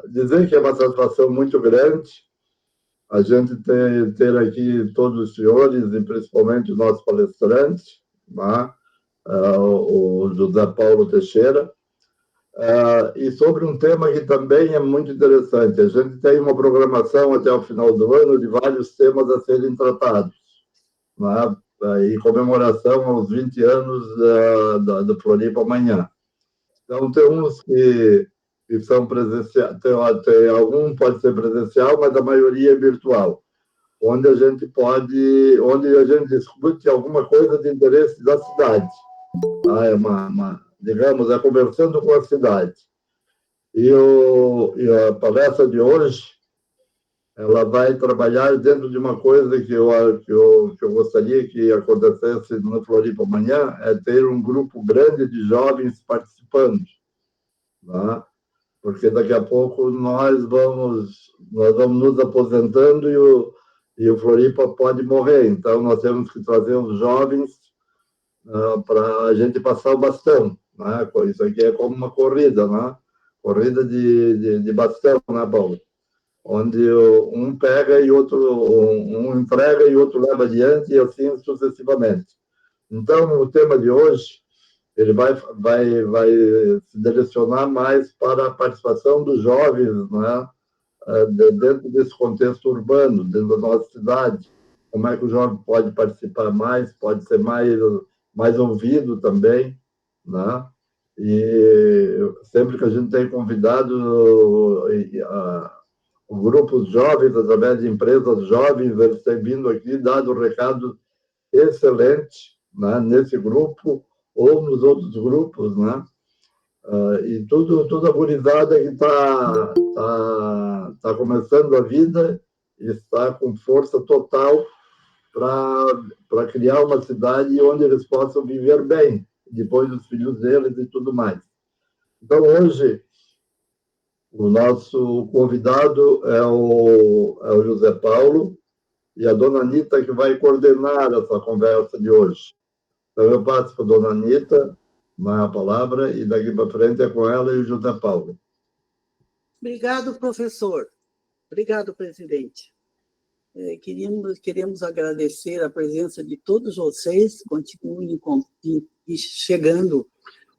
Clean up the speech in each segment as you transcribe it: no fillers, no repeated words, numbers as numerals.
Dizer que é uma satisfação muito grande a gente ter aqui todos os senhores, e principalmente o nosso palestrante, né? O José Paulo Teixeira, e sobre um tema que também é muito interessante. A gente tem uma programação até o final do ano de vários temas a serem tratados, né? Em comemoração aos 20 anos do Floripa Amanhã. Então, tem uns que são presenciais, tem algum pode ser presencial, mas a maioria é virtual, onde a gente discute alguma coisa de interesse da cidade. É digamos, é conversando com a cidade. E a palestra de hoje, ela vai trabalhar dentro de uma coisa que eu gostaria que acontecesse no Floripa amanhã, é ter um grupo grande de jovens participando, né? Porque daqui a pouco nós vamos nos aposentando e o Floripa pode morrer. Então, nós temos que trazer os jovens para a gente passar o bastão, né? Isso aqui é como uma corrida, né? Corrida de bastão, né, Paulo? Onde um pega e outro, um entrega e outro leva adiante, e assim sucessivamente. Então, o tema de hoje, ele vai se direcionar mais para a participação dos jovens, né, dentro desse contexto urbano, dentro da nossa cidade. Como é que o jovem pode participar mais, pode ser mais ouvido também, né? E sempre que a gente tem convidado grupos jovens, através de empresas jovens, eles têm vindo aqui, dado recado excelente, né, nesse grupo ou nos outros grupos, né? E toda a gurizada que tá começando a vida está com força total para criar uma cidade onde eles possam viver bem, depois dos filhos deles e tudo mais. Então, hoje, o nosso convidado é o José Paulo e a dona Anita, que vai coordenar essa conversa de hoje. Então, eu passo para a dona Anita a palavra, e daqui para frente é com ela e o José Paulo. Obrigado, professor. Obrigado, presidente. Queremos agradecer a presença de todos vocês, continuem chegando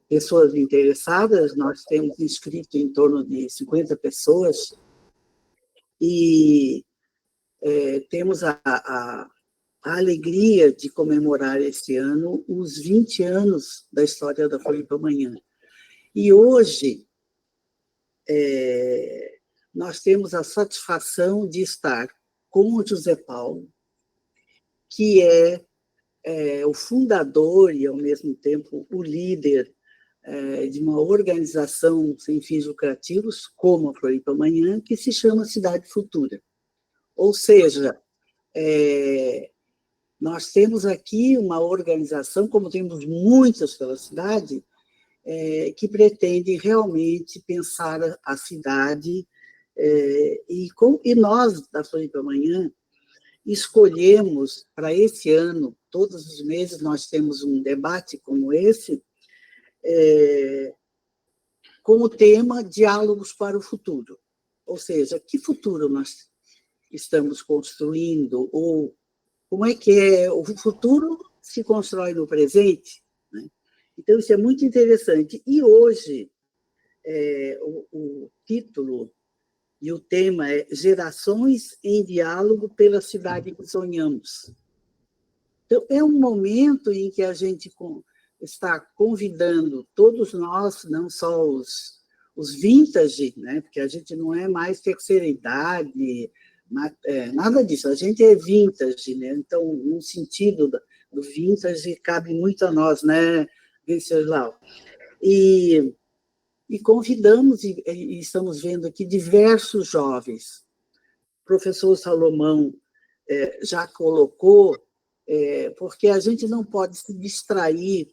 pessoas interessadas, nós temos inscrito em torno de 50 pessoas, e temos a alegria de comemorar esse ano os 20 anos da história da Floripa Amanhã. E hoje nós temos a satisfação de estar com o José Paulo, que é o fundador e, ao mesmo tempo, o líder de uma organização sem fins lucrativos, como a Floripa Amanhã, que se chama Cidade Futura. Ou seja, nós temos aqui uma organização, como temos muitas pela cidade, que pretende realmente pensar a cidade, e nós, da Floripa Amanhã, escolhemos para esse ano, todos os meses nós temos um debate como esse, com o tema Diálogos para o Futuro. Ou seja, que futuro nós estamos construindo, ou como é que o futuro se constrói no presente, né? Então, isso é muito interessante. E hoje, o título e o tema é Gerações em Diálogo pela Cidade que Sonhamos. Então, é um momento em que a gente está convidando todos nós, não só os vintage, né? Porque a gente não é mais terceira idade, nada disso, a gente é vintage, né? Então, no sentido do vintage, cabe muito a nós, né, Venceslau? E convidamos, e estamos vendo aqui diversos jovens. O professor Salomão já colocou, porque a gente não pode se distrair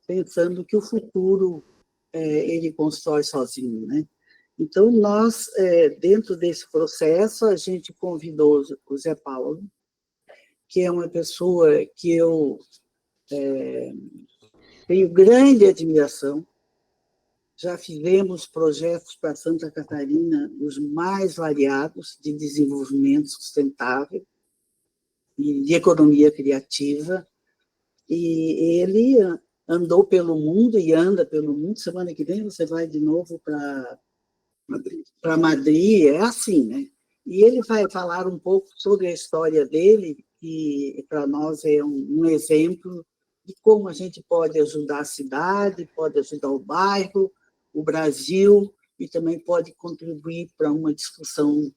pensando que o futuro ele constrói sozinho, né? Então, nós, dentro desse processo, a gente convidou o Zé Paulo, que é uma pessoa que eu tenho grande admiração, já fizemos projetos para Santa Catarina, os mais variados, de desenvolvimento sustentável e de economia criativa, e ele andou pelo mundo e anda pelo mundo. Semana que vem você vai de novo para Madrid, é assim, né? E ele vai falar um pouco sobre a história dele, que para nós é um exemplo de como a gente pode ajudar a cidade, pode ajudar o bairro, o Brasil, e também pode contribuir para uma discussão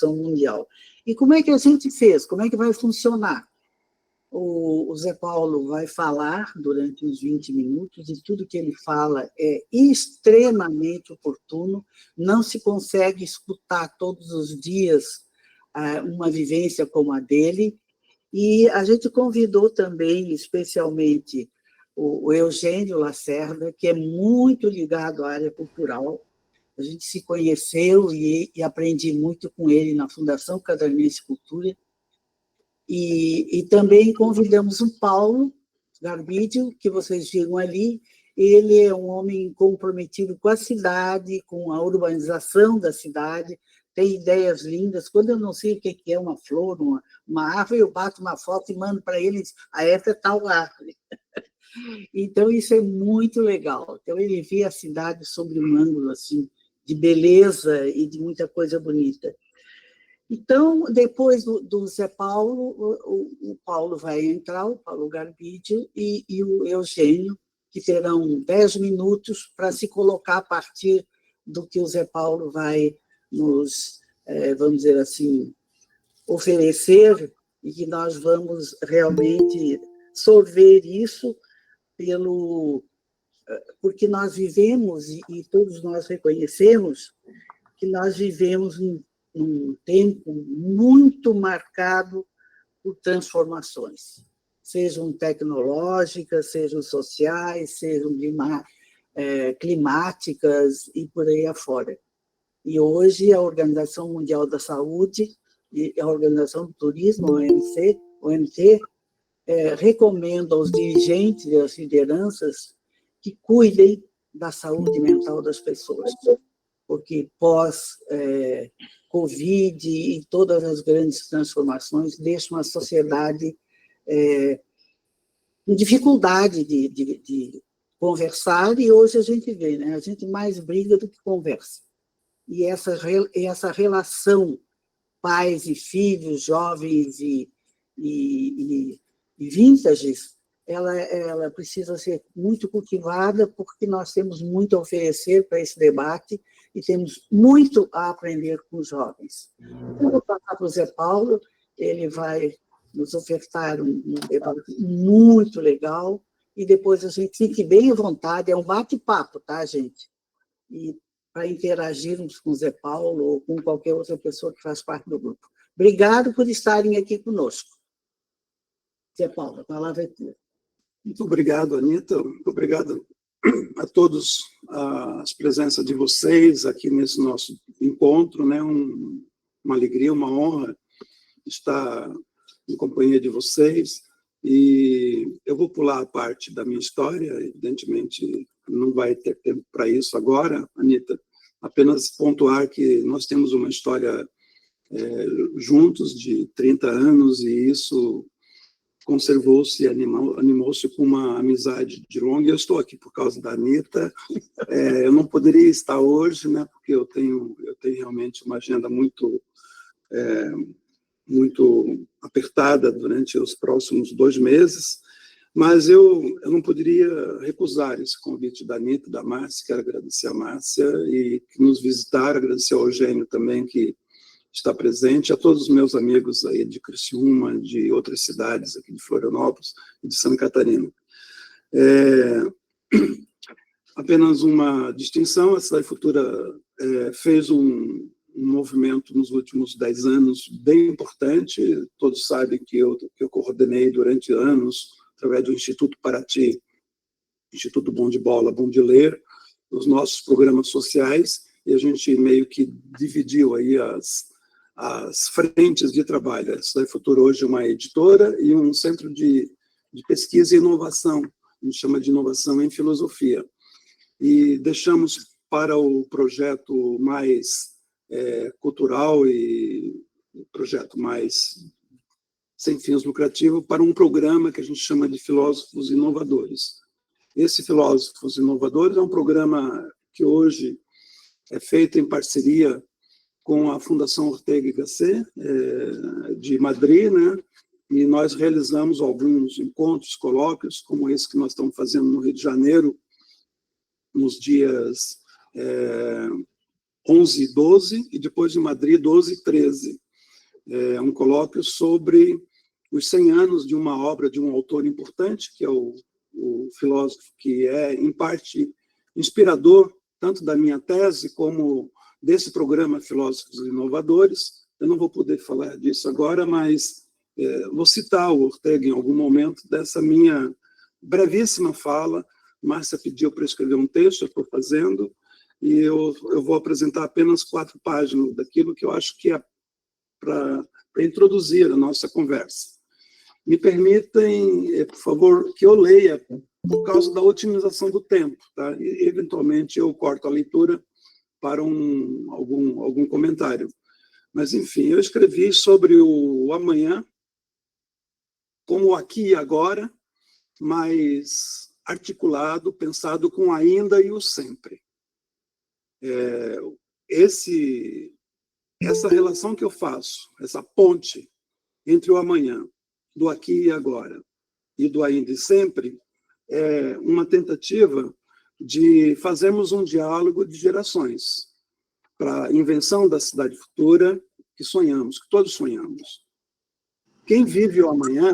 mundial. E como é que a gente fez? Como é que vai funcionar? O Zé Paulo vai falar durante uns 20 minutos, e tudo que ele fala é extremamente oportuno, não se consegue escutar todos os dias uma vivência como a dele, e a gente convidou também, especialmente, o Eugênio Lacerda, que é muito ligado à área cultural. A gente se conheceu e aprendi muito com ele na Fundação Catarinense Cultura. E também convidamos o Paulo Garbidio, que vocês viram ali. Ele é um homem comprometido com a cidade, com a urbanização da cidade, tem ideias lindas. Quando eu não sei o que é uma flor, uma árvore, eu bato uma foto e mando para ele, essa é tal árvore. Então, isso é muito legal. Então, ele vê a cidade sob um ângulo assim, de beleza e de muita coisa bonita. Então, depois do Zé Paulo, o Paulo vai entrar, o Paulo Garbidio, e o Eugênio, que terão 10 minutos para se colocar a partir do que o Zé Paulo vai nos, vamos dizer assim, oferecer, e que nós vamos realmente sorver isso porque nós vivemos, e todos nós reconhecemos, que nós vivemos num tempo muito marcado por transformações, sejam tecnológicas, sejam sociais, sejam climáticas e por aí afora. E hoje a Organização Mundial da Saúde e a Organização do Turismo, OMT, recomenda aos dirigentes e às lideranças que cuidem da saúde mental das pessoas, porque pós-Covid e todas as grandes transformações deixam a sociedade com dificuldade de conversar, e hoje a gente vê, né? A gente mais briga do que conversa. E essa relação pais e filhos, jovens e vintages, ela precisa ser muito cultivada, porque nós temos muito a oferecer para esse debate e temos muito a aprender com os jovens. Eu vou passar para o Zé Paulo, ele vai nos ofertar um debate muito legal, e depois a gente fique bem à vontade, é um bate-papo, tá, gente? E para interagirmos com o Zé Paulo ou com qualquer outra pessoa que faz parte do grupo. Obrigado por estarem aqui conosco. Zé Paulo, a palavra é tua. Muito obrigado, Anita. Muito obrigado a todos, as presenças de vocês aqui nesse nosso encontro, né? Uma alegria, uma honra estar em companhia de vocês. E eu vou pular a parte da minha história, evidentemente não vai ter tempo para isso agora, Anita. Apenas pontuar que nós temos uma história juntos de 30 anos, e isso conservou-se, animou-se com uma amizade de longa. Eu estou aqui por causa da Anita. Eu não poderia estar hoje, né, porque eu tenho realmente uma agenda muito apertada durante os próximos 2 meses, mas eu não poderia recusar esse convite da Anita, da Márcia. Quero agradecer a Márcia e que nos visitar, agradecer ao Eugênio também, que está presente, a todos os meus amigos aí de Criciúma, de outras cidades aqui de Florianópolis e de Santa Catarina. Apenas uma distinção: a Cidade Futura fez um movimento nos últimos 10 anos bem importante. Todos sabem que eu coordenei durante anos, através do Instituto Paraty, Instituto Bom de Bola, Bom de Ler, os nossos programas sociais, e a gente meio que dividiu aí as frentes de trabalho. A Cidade Futura hoje é uma editora e um centro de pesquisa e inovação, a gente chama de inovação em filosofia. e deixamos para o projeto mais cultural e projeto mais sem fins lucrativos para um programa que a gente chama de Filósofos Inovadores. Esse Filósofos Inovadores é um programa que hoje é feito em parceria com a Fundação Ortega y Gasset, de Madrid, né? E nós realizamos alguns encontros, colóquios, como esse que nós estamos fazendo no Rio de Janeiro, nos dias 11 e 12, e depois de Madrid, 12 e 13. É um colóquio sobre os 100 anos de uma obra de um autor importante, que é o filósofo que é, em parte, inspirador, tanto da minha tese como desse programa Filósofos Inovadores. Eu não vou poder falar disso agora, mas vou citar o Ortega em algum momento dessa minha brevíssima fala. Márcia pediu para eu escrever um texto, eu estou fazendo, e eu vou apresentar apenas 4 páginas daquilo que eu acho que é para introduzir a nossa conversa. Me permitem, por favor, que eu leia por causa da otimização do tempo, tá? E, eventualmente, eu corto a leitura para algum comentário. Mas, enfim, eu escrevi sobre o amanhã, como o aqui e agora, mas articulado, pensado com ainda e o sempre. Essa relação que eu faço, essa ponte entre o amanhã, do aqui e agora, e do ainda e sempre, é uma tentativa de fazermos um diálogo de gerações para a invenção da cidade futura que sonhamos, que todos sonhamos. Quem vive o amanhã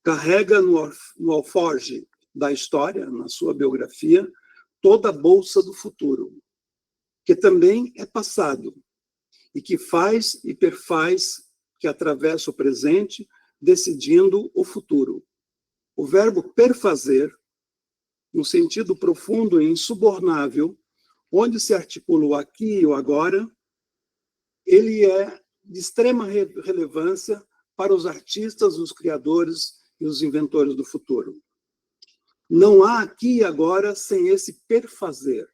carrega no alforge da história, na sua biografia, toda a bolsa do futuro, que também é passado, e que faz e perfaz, que atravessa o presente, decidindo o futuro. O verbo perfazer, no sentido profundo e insubornável, onde se articula o aqui e o agora, ele é de extrema relevância para os artistas, os criadores e os inventores do futuro. Não há aqui e agora sem esse perfazer,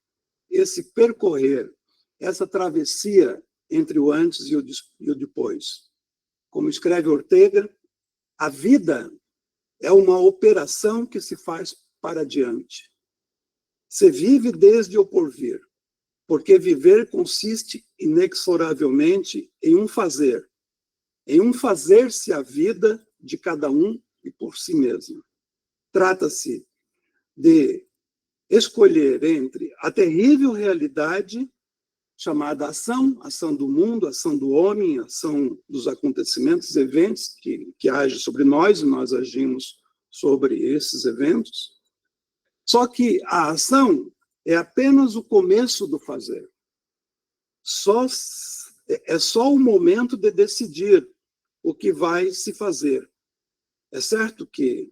esse percorrer, essa travessia entre o antes e o depois. Como escreve Ortega, a vida é uma operação que se faz para diante. Se vive desde o porvir, porque viver consiste inexoravelmente em um fazer-se a vida de cada um e por si mesmo. Trata-se de escolher entre a terrível realidade chamada ação do mundo, ação do homem, ação dos acontecimentos, eventos que agem sobre nós e nós agimos sobre esses eventos. Só que a ação é apenas o começo do fazer. É só o momento de decidir o que vai se fazer. É certo que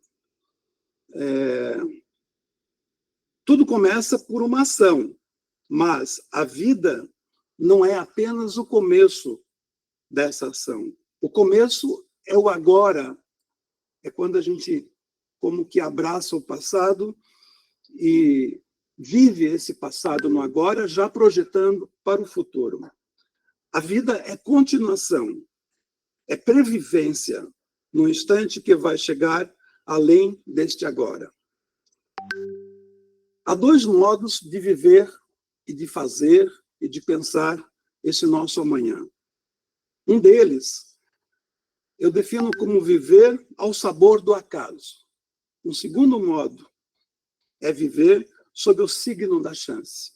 tudo começa por uma ação, mas a vida não é apenas o começo dessa ação. O começo é o agora, é quando a gente como que abraça o passado e vive esse passado no agora, já projetando para o futuro. A vida é continuação, é previvência no instante que vai chegar além deste agora. Há 2 modos de viver e de fazer e de pensar esse nosso amanhã. Um deles eu defino como viver ao sabor do acaso. Um segundo modo é viver sob o signo da chance.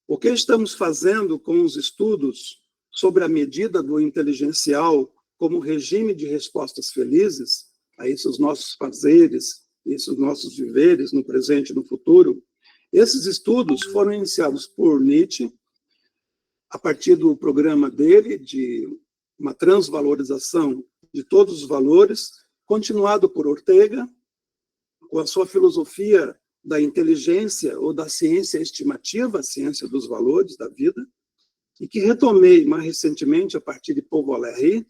O que estamos fazendo com os estudos sobre a medida do inteligencial como regime de respostas felizes a esses nossos fazeres, esses nossos viveres no presente e no futuro, esses estudos foram iniciados por Nietzsche, a partir do programa dele de uma transvalorização de todos os valores, continuado por Ortega, com a sua filosofia da inteligência ou da ciência estimativa, a ciência dos valores da vida, e que retomei mais recentemente, a partir de Paul Valéry,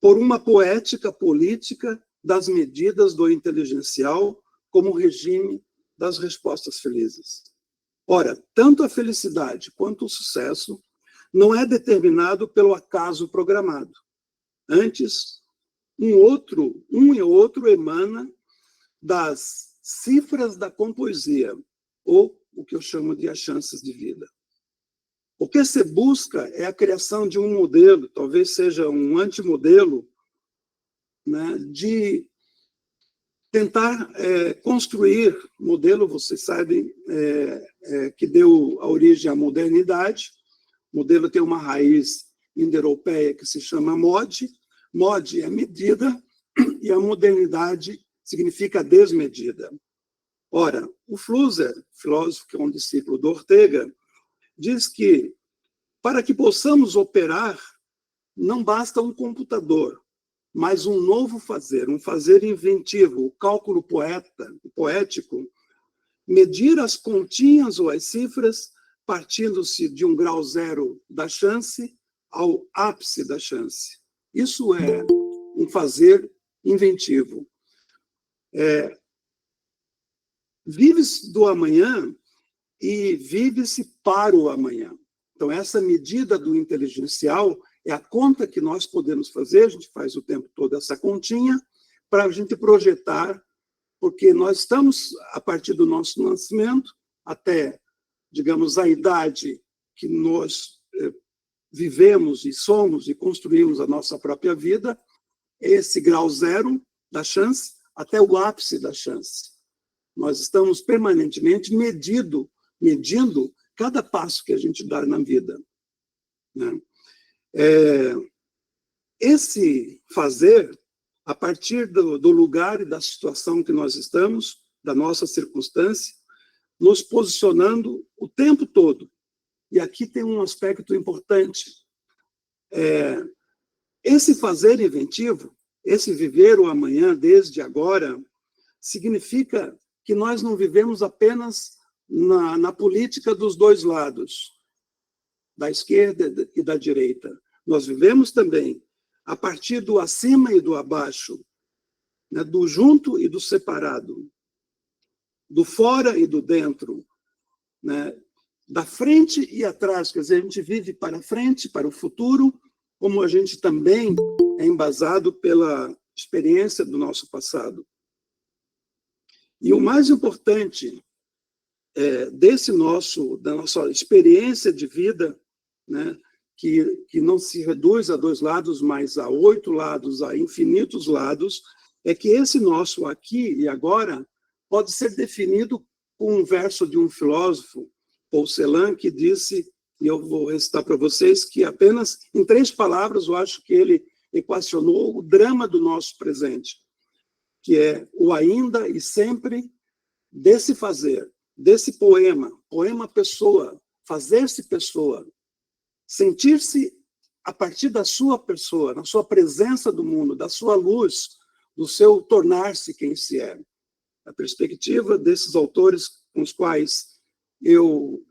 por uma poética política das medidas do inteligencial como regime das respostas felizes. Ora, tanto a felicidade quanto o sucesso não é determinado pelo acaso programado. Antes, um e outro emana das cifras da compoesia, ou o que eu chamo de as chances de vida. O que se busca é a criação de um modelo, talvez seja um antimodelo, né, de tentar construir modelo, vocês sabem, que deu a origem à modernidade. O modelo tem uma raiz indo-europeia que se chama mod. Mod é medida e a modernidade significa desmedida. Ora, o Flusser, filósofo que é um discípulo do Ortega, diz que para que possamos operar, não basta um computador, mas um novo fazer, um fazer inventivo, o cálculo poético, medir as continhas ou as cifras, partindo-se de um grau zero da chance ao ápice da chance. Isso é um fazer inventivo. Vive-se do amanhã e vive-se para o amanhã. Então, essa medida do inteligencial é a conta que nós podemos fazer, a gente faz o tempo todo essa continha, para a gente projetar, porque nós estamos, a partir do nosso nascimento, até, digamos, a idade que nós vivemos e somos e construímos a nossa própria vida, esse grau zero da chance até o ápice da chance. Nós estamos permanentemente medindo cada passo que a gente dá na vida, né? Esse fazer, a partir do lugar e da situação que nós estamos, da nossa circunstância, nos posicionando o tempo todo. E aqui tem um aspecto importante. Esse fazer inventivo, esse viver o amanhã desde agora, significa que nós não vivemos apenas na política dos dois lados, da esquerda e da direita. Nós vivemos também a partir do acima e do abaixo, né, do junto e do separado, do fora e do dentro, né, da frente e atrás. Quer dizer, a gente vive para frente, para o futuro, como a gente também é embasado pela experiência do nosso passado. E o mais importante da nossa experiência de vida, né, que não se reduz a dois lados, mas a 8 lados, a infinitos lados, é que esse nosso aqui e agora pode ser definido com um verso de um filósofo, Paul Celan, que disse, e eu vou recitar para vocês, que apenas em 3 palavras eu acho que ele equacionou o drama do nosso presente, que é o ainda e sempre desse fazer, desse poema pessoa, fazer-se pessoa, sentir-se a partir da sua pessoa, na sua presença do mundo, da sua luz, do seu tornar-se quem se é. A perspectiva desses autores com os quais eu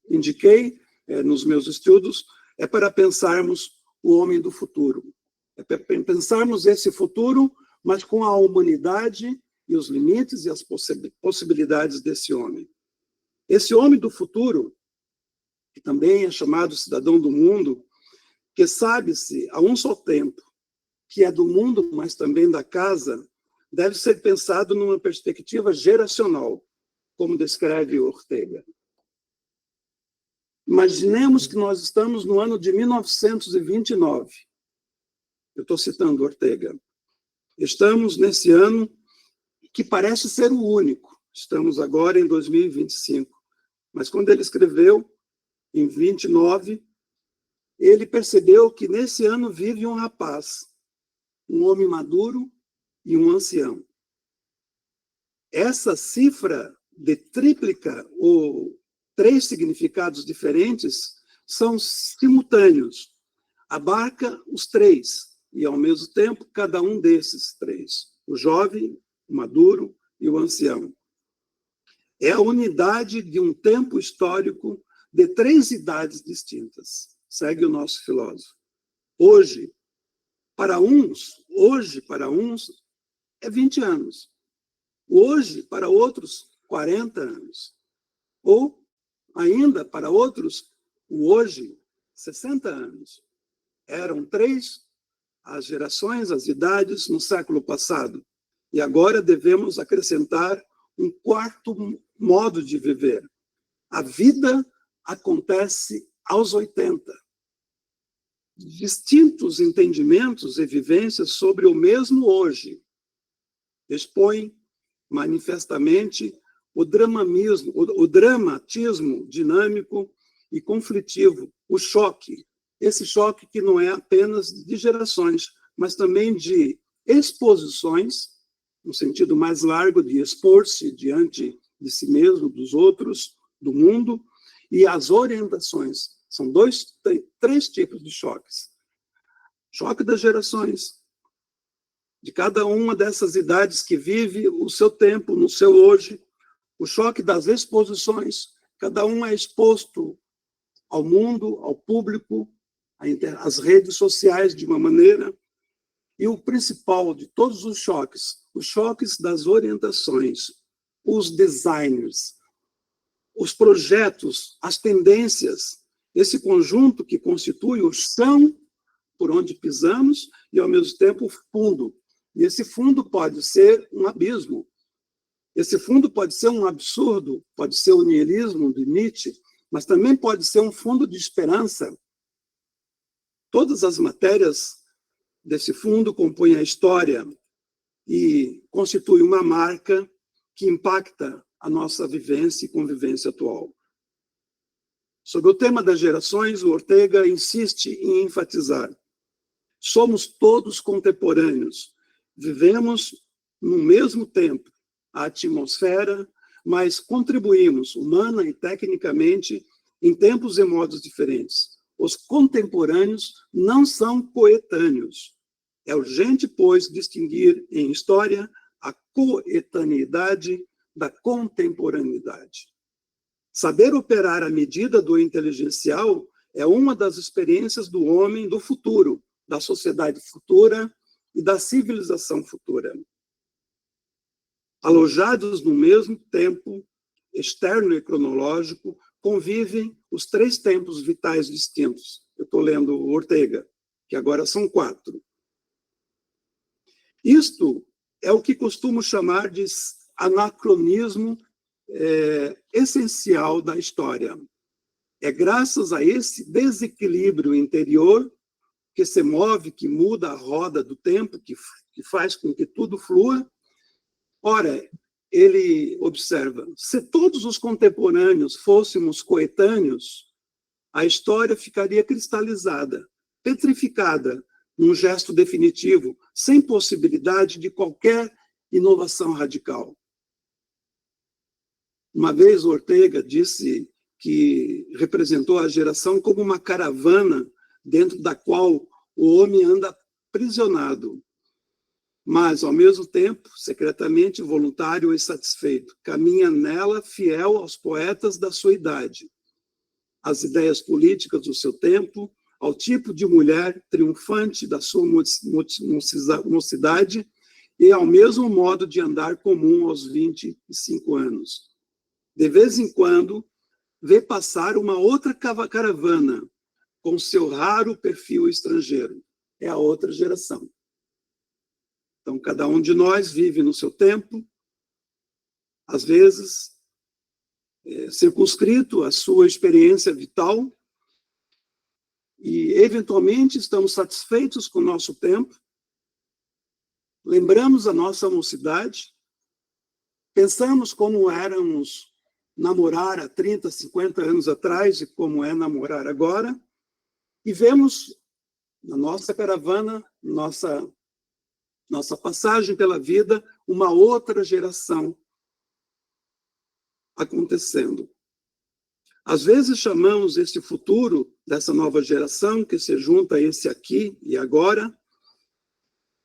indiquei nos meus estudos é para pensarmos o homem do futuro. É para pensarmos esse futuro, mas com a humanidade e os limites e as possibilidades desse homem. Esse homem do futuro, que também é chamado cidadão do mundo, que sabe-se a um só tempo que é do mundo, mas também da casa, deve ser pensado numa perspectiva geracional, como descreve Ortega. Imaginemos que nós estamos no ano de 1929. Eu estou citando Ortega. Estamos nesse ano que parece ser o único. Estamos agora em 2025. Mas quando ele escreveu, em 29, ele percebeu que nesse ano vive um rapaz, um homem maduro e um ancião. Essa cifra de tríplica ou 3 significados diferentes são simultâneos. Abarca os 3 e, ao mesmo tempo, cada um desses 3. O jovem, o maduro e o ancião. É a unidade de um tempo histórico de 3 idades distintas. Segue o nosso filósofo. Hoje, para uns, é 20 anos. Hoje, para outros, 40 anos. Ou, ainda, para outros, o hoje, 60 anos. Eram 3 as gerações, as idades no século passado. E agora devemos acrescentar um 4º modo de viver. A vida acontece aos 80. Distintos entendimentos e vivências sobre o mesmo hoje expõem manifestamente o dramatismo dinâmico e conflitivo, o choque. Esse choque que não é apenas de gerações, mas também de exposições, no sentido mais largo de expor-se diante de si mesmo, dos outros, do mundo, e as orientações. São 3 tipos de choques. Choque das gerações, de cada uma dessas idades que vive o seu tempo, no seu hoje. O choque das exposições, cada um é exposto ao mundo, ao público, às redes sociais de uma maneira. E o principal de todos os choques das orientações, os designers, os projetos, as tendências, esse conjunto que constitui o chão por onde pisamos e, ao mesmo tempo, o fundo. E esse fundo pode ser um abismo. Esse fundo pode ser um absurdo, pode ser o niilismo de Nietzsche, mas também pode ser um fundo de esperança. Todas as matérias desse fundo compõem a história e constituem uma marca que impacta a nossa vivência e convivência atual. Sobre o tema das gerações, o Ortega insiste em enfatizar: somos todos contemporâneos, vivemos no mesmo tempo a atmosfera, mas contribuímos, humana e tecnicamente, em tempos e modos diferentes. Os contemporâneos não são coetâneos. É urgente, pois, distinguir em história a coetaneidade da contemporaneidade. Saber operar à medida do inteligencial é uma das experiências do homem do futuro, da sociedade futura e da civilização futura. Alojados no mesmo tempo externo e cronológico, convivem os 3 tempos vitais distintos. Eu estou lendo Ortega, que agora são 4. Isto é o que costumo chamar de anacronismo essencial da história. É graças a esse desequilíbrio interior que se move, que muda a roda do tempo, que faz com que tudo flua. Ora, ele observa, se todos os contemporâneos fôssemos coetâneos, a história ficaria cristalizada, petrificada, num gesto definitivo, sem possibilidade de qualquer inovação radical. Uma vez Ortega disse que representou a geração como uma caravana dentro da qual o homem anda aprisionado, mas, ao mesmo tempo, secretamente voluntário e satisfeito, caminha nela fiel aos poetas da sua idade, às ideias políticas do seu tempo, ao tipo de mulher triunfante da sua mocidade e ao mesmo modo de andar comum aos 25 anos. De vez em quando, vê passar uma outra caravana com seu raro perfil estrangeiro. É a outra geração. Então, cada um de nós vive no seu tempo, às vezes, circunscrito à sua experiência vital, e, eventualmente, estamos satisfeitos com o nosso tempo, lembramos a nossa mocidade, pensamos como éramos namorar há 30, 50 anos atrás e como é namorar agora, e vemos na nossa caravana, nossa passagem pela vida, uma outra geração acontecendo. Às vezes chamamos esse futuro dessa nova geração, que se junta a esse aqui e agora,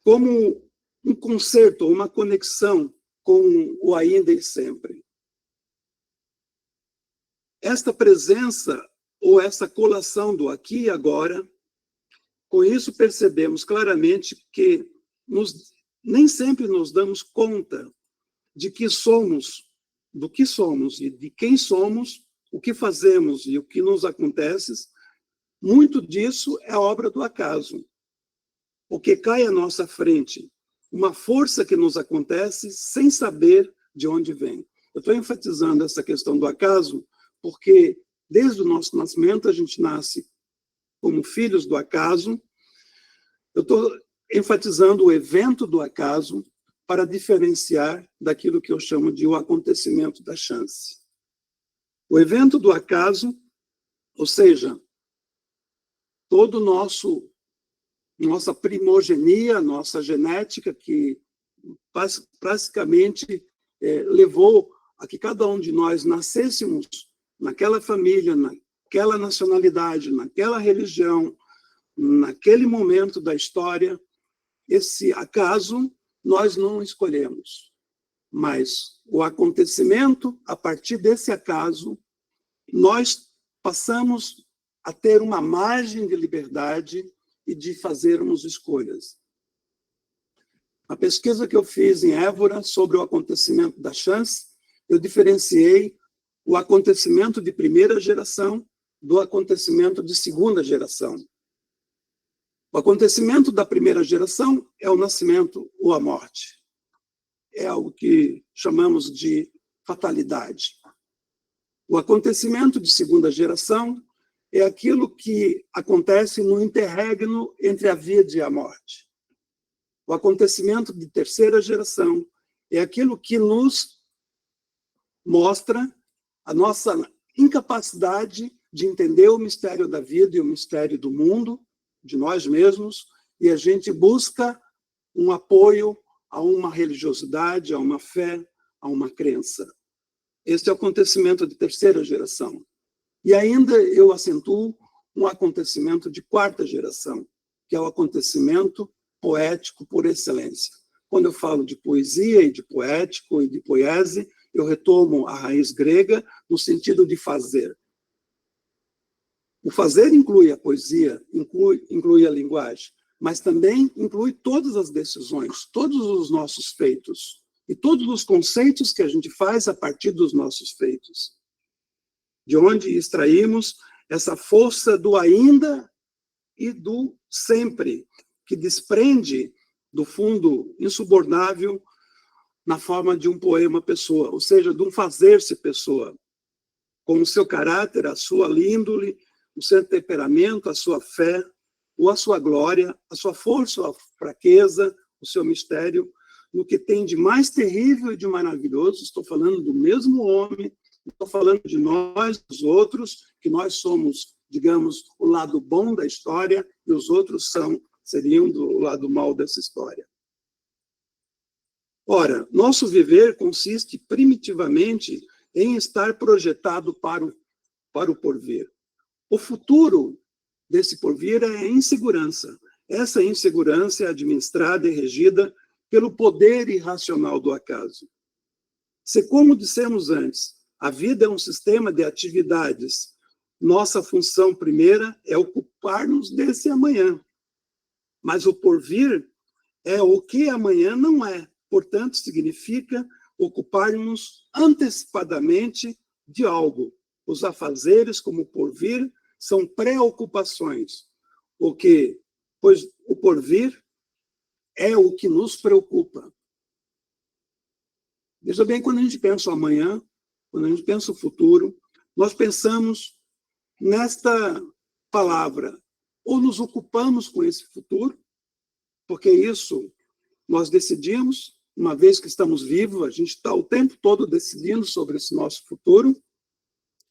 como um concerto, uma conexão com o ainda e sempre. Esta presença ou essa colação do aqui e agora, com isso percebemos claramente que nem sempre nos damos conta de que somos do que somos e de quem somos, o que fazemos e o que nos acontece, muito disso é obra do acaso. O que cai à nossa frente, uma força que nos acontece sem saber de onde vem. Eu estou enfatizando essa questão do acaso porque, desde o nosso nascimento, a gente nasce como filhos do acaso. Eu estou enfatizando o evento do acaso para diferenciar daquilo que eu chamo de o acontecimento da chance. O evento do acaso, ou seja, todo nossa primogenia, nossa genética, que praticamente levou a que cada um de nós nascêssemos naquela família, naquela nacionalidade, naquela religião, naquele momento da história. Esse acaso nós não escolhemos, mas o acontecimento, a partir desse acaso, nós passamos a ter uma margem de liberdade e de fazermos escolhas. A pesquisa que eu fiz em Évora sobre o acontecimento da chance, eu diferenciei o acontecimento de primeira geração do acontecimento de segunda geração. O acontecimento da primeira geração é o nascimento ou a morte. É algo que chamamos de fatalidade. O acontecimento de segunda geração é aquilo que acontece no interregno entre a vida e a morte. O acontecimento de terceira geração é aquilo que nos mostra a nossa incapacidade de entender o mistério da vida e o mistério do mundo, de nós mesmos, e a gente busca um apoio a uma religiosidade, a uma fé, a uma crença. Esse é o acontecimento de terceira geração. E ainda eu acentuo um acontecimento de quarta geração, que é o acontecimento poético por excelência. Quando eu falo de poesia e de poético e de poiese, eu retomo a raiz grega no sentido de fazer. O fazer inclui a poesia, inclui a linguagem, mas também inclui todas as decisões, todos os nossos feitos e todos os conceitos que a gente faz a partir dos nossos feitos. De onde extraímos essa força do ainda e do sempre, que desprende do fundo insubornável na forma de um poema pessoa, ou seja, de um fazer-se pessoa, com o seu caráter, a sua índole, o seu temperamento, a sua fé, ou a sua glória, a sua força, a fraqueza, o seu mistério, no que tem de mais terrível e de maravilhoso. Estou falando do mesmo homem, estou falando de nós, os outros, que nós somos, digamos, o lado bom da história, e os outros seriam do lado mal dessa história. Ora, nosso viver consiste primitivamente em estar projetado para o porvir. O futuro desse porvir é a insegurança. Essa insegurança é administrada e regida pelo poder irracional do acaso. Se, como dissemos antes, a vida é um sistema de atividades, nossa função primeira é ocupar-nos desse amanhã. Mas o porvir é o que amanhã não é. Portanto, significa ocupar-nos antecipadamente de algo. Os afazeres, como o porvir, são preocupações. Pois o porvir é o que nos preocupa. Veja bem, quando a gente pensa o amanhã, quando a gente pensa o futuro, nós pensamos nesta palavra, ou nos ocupamos com esse futuro, porque isso nós decidimos, uma vez que estamos vivos, a gente está o tempo todo decidindo sobre esse nosso futuro,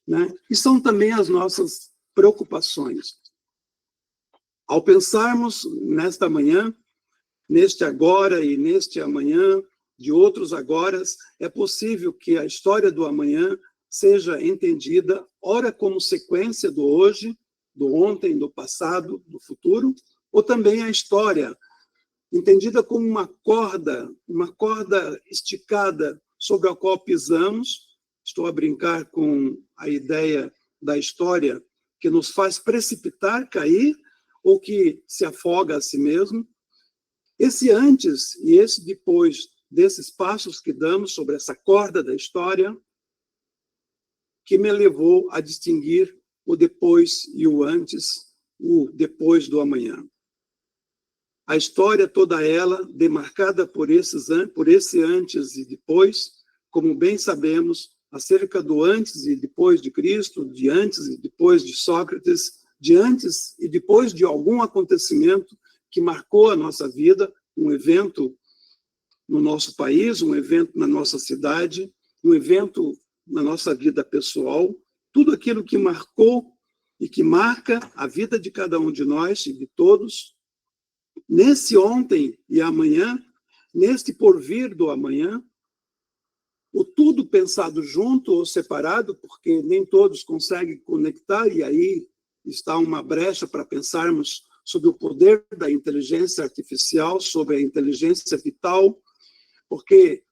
né? E são também as nossas preocupações. Ao pensarmos nesta manhã, neste agora e neste amanhã, de outros agoras, é possível que a história do amanhã seja entendida, ora como sequência do hoje, do ontem, do passado, do futuro, ou também a história, entendida como uma corda esticada sobre a qual pisamos. Estou a brincar com a ideia da história que nos faz precipitar, cair, ou que se afoga a si mesmo. Esse antes e esse depois desses passos que damos sobre essa corda da história que me levou a distinguir o depois e o antes, o depois do amanhã. A história toda ela, demarcada por esse antes e depois, como bem sabemos, acerca do antes e depois de Cristo, de antes e depois de Sócrates, de antes e depois de algum acontecimento que marcou a nossa vida, um evento no nosso país, um evento na nossa cidade, um evento na nossa vida pessoal, tudo aquilo que marcou e que marca a vida de cada um de nós e de todos, nesse ontem e amanhã, neste porvir do amanhã, o tudo pensado junto ou separado, porque nem todos conseguem conectar, e aí está uma brecha para pensarmos sobre o poder da inteligência artificial, sobre a inteligência vital, porque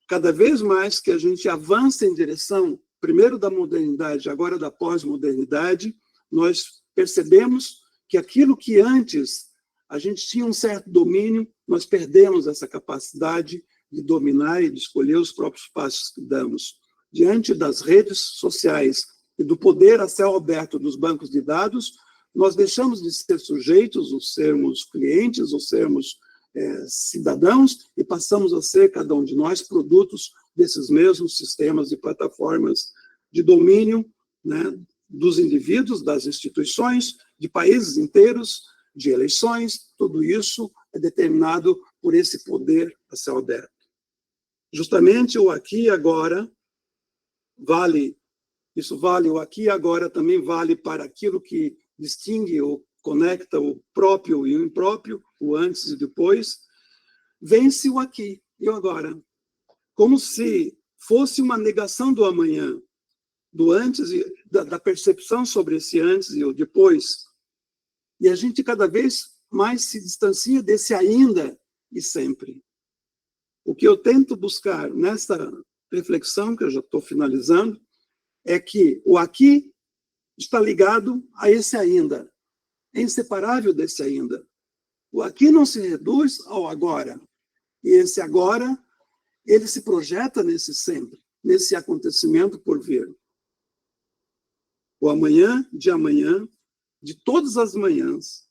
cada vez mais que a gente avança em direção, primeiro da modernidade, agora da pós-modernidade, nós percebemos que aquilo que antes a gente tinha um certo domínio, nós perdemos essa capacidade de dominar e de escolher os próprios passos que damos. Diante das redes sociais e do poder a céu aberto dos bancos de dados, nós deixamos de ser sujeitos, ou sermos clientes, ou sermos cidadãos, e passamos a ser, cada um de nós, produtos desses mesmos sistemas e plataformas de domínio, né, dos indivíduos, das instituições, de países inteiros, de eleições. Tudo isso é determinado por esse poder a céu aberto. Justamente o aqui e agora vale, isso vale, o aqui e agora também vale para aquilo que distingue ou conecta o próprio e o impróprio, o antes e depois. Vence o aqui e o agora, como se fosse uma negação do amanhã, do antes e da percepção sobre esse antes e o depois. E a gente cada vez mais se distancia desse ainda e sempre. O que eu tento buscar nessa reflexão, que eu já estou finalizando, é que o aqui está ligado a esse ainda, é inseparável desse ainda. O aqui não se reduz ao agora, e esse agora, ele se projeta nesse sempre, nesse acontecimento por vir. O amanhã, de todas as manhãs,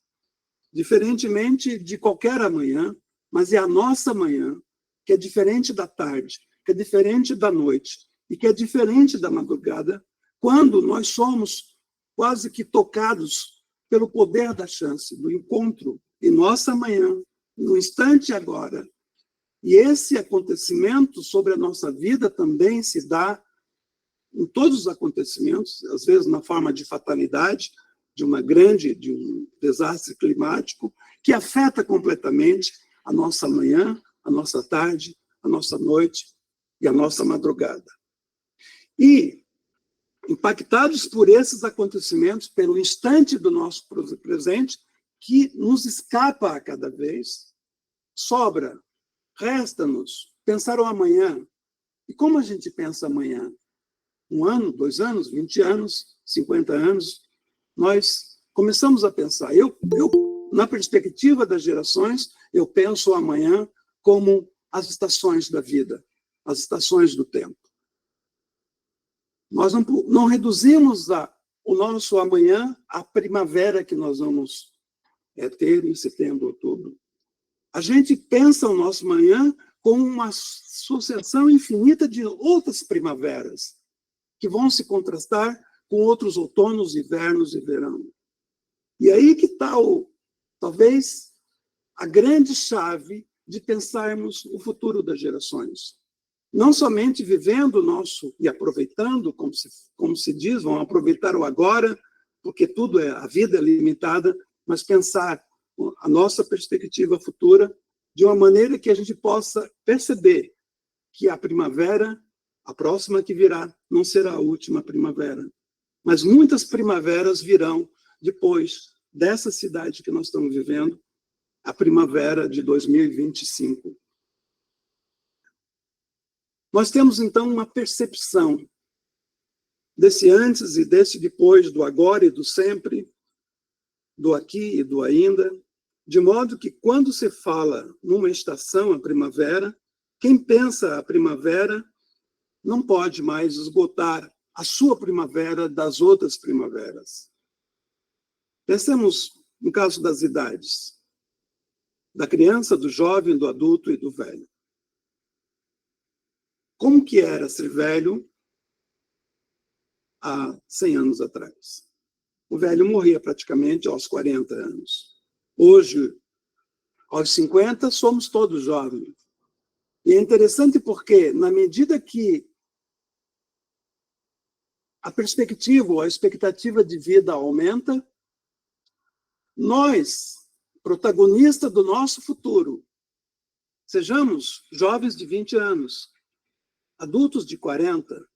diferentemente de qualquer amanhã, mas é a nossa manhã, que é diferente da tarde, que é diferente da noite, e que é diferente da madrugada, quando nós somos quase que tocados pelo poder da chance, do encontro em nossa manhã, no instante agora. E esse acontecimento sobre a nossa vida também se dá em todos os acontecimentos, às vezes na forma de fatalidade, de um desastre climático, que afeta completamente a nossa manhã, a nossa tarde, a nossa noite e a nossa madrugada. E, impactados por esses acontecimentos, pelo instante do nosso presente, que nos escapa a cada vez, resta-nos pensar o amanhã. E como a gente pensa amanhã? 1 ano, 2 anos, 20 anos, 50 anos, nós começamos a pensar. Na perspectiva das gerações, eu penso o amanhã como as estações da vida, as estações do tempo. Nós não reduzimos o nosso amanhã à primavera que nós vamos ter em setembro, outubro. A gente pensa o nosso amanhã como uma sucessão infinita de outras primaveras, que vão se contrastar com outros outonos, invernos e verão. E aí que está, talvez, a grande chave de pensarmos o futuro das gerações. Não somente vivendo o nosso e aproveitando, como se diz, vão aproveitar o agora, porque a vida é limitada, mas pensar a nossa perspectiva futura de uma maneira que a gente possa perceber que a primavera, a próxima que virá, não será a última primavera. Mas muitas primaveras virão depois dessa cidade que nós estamos vivendo, a primavera de 2025. Nós temos, então, uma percepção desse antes e desse depois, do agora e do sempre, do aqui e do ainda, de modo que, quando se fala numa estação, a primavera, quem pensa a primavera não pode mais esgotar a sua primavera das outras primaveras. Pensemos no caso das idades, da criança, do jovem, do adulto e do velho. Como que era ser velho há 100 anos atrás? O velho morria praticamente aos 40 anos. Hoje, aos 50, somos todos jovens. E é interessante porque, na medida que a perspectiva ou a expectativa de vida aumenta, nós, protagonistas do nosso futuro, sejamos jovens de 20 anos, adultos de 40,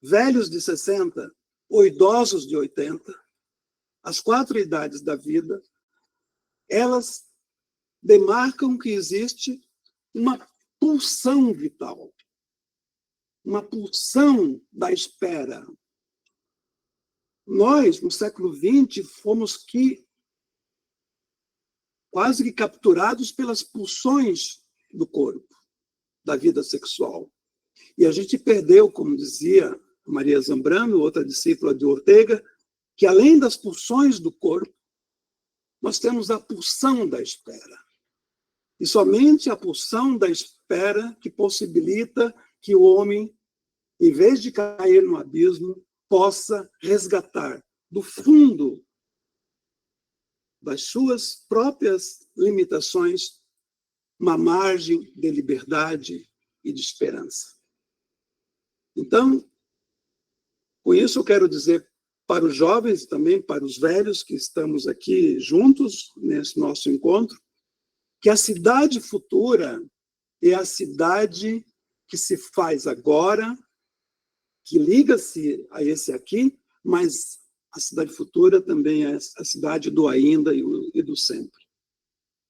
velhos de 60 ou idosos de 80, as 4 idades da vida, elas demarcam que existe uma pulsão vital, uma pulsão da espera. Nós, no século XX, fomos quase que capturados pelas pulsões do corpo, da vida sexual. E a gente perdeu, como dizia Maria Zambrano, outra discípula de Ortega, que além das pulsões do corpo, nós temos a pulsão da espera. E somente a pulsão da espera que possibilita que o homem, em vez de cair no abismo, possa resgatar do fundo das suas próprias limitações uma margem de liberdade e de esperança. Então, com isso eu quero dizer para os jovens e também para os velhos que estamos aqui juntos nesse nosso encontro, que a cidade futura é a cidade que se faz agora, que liga-se a esse aqui, mas a cidade futura também é a cidade do ainda e do sempre.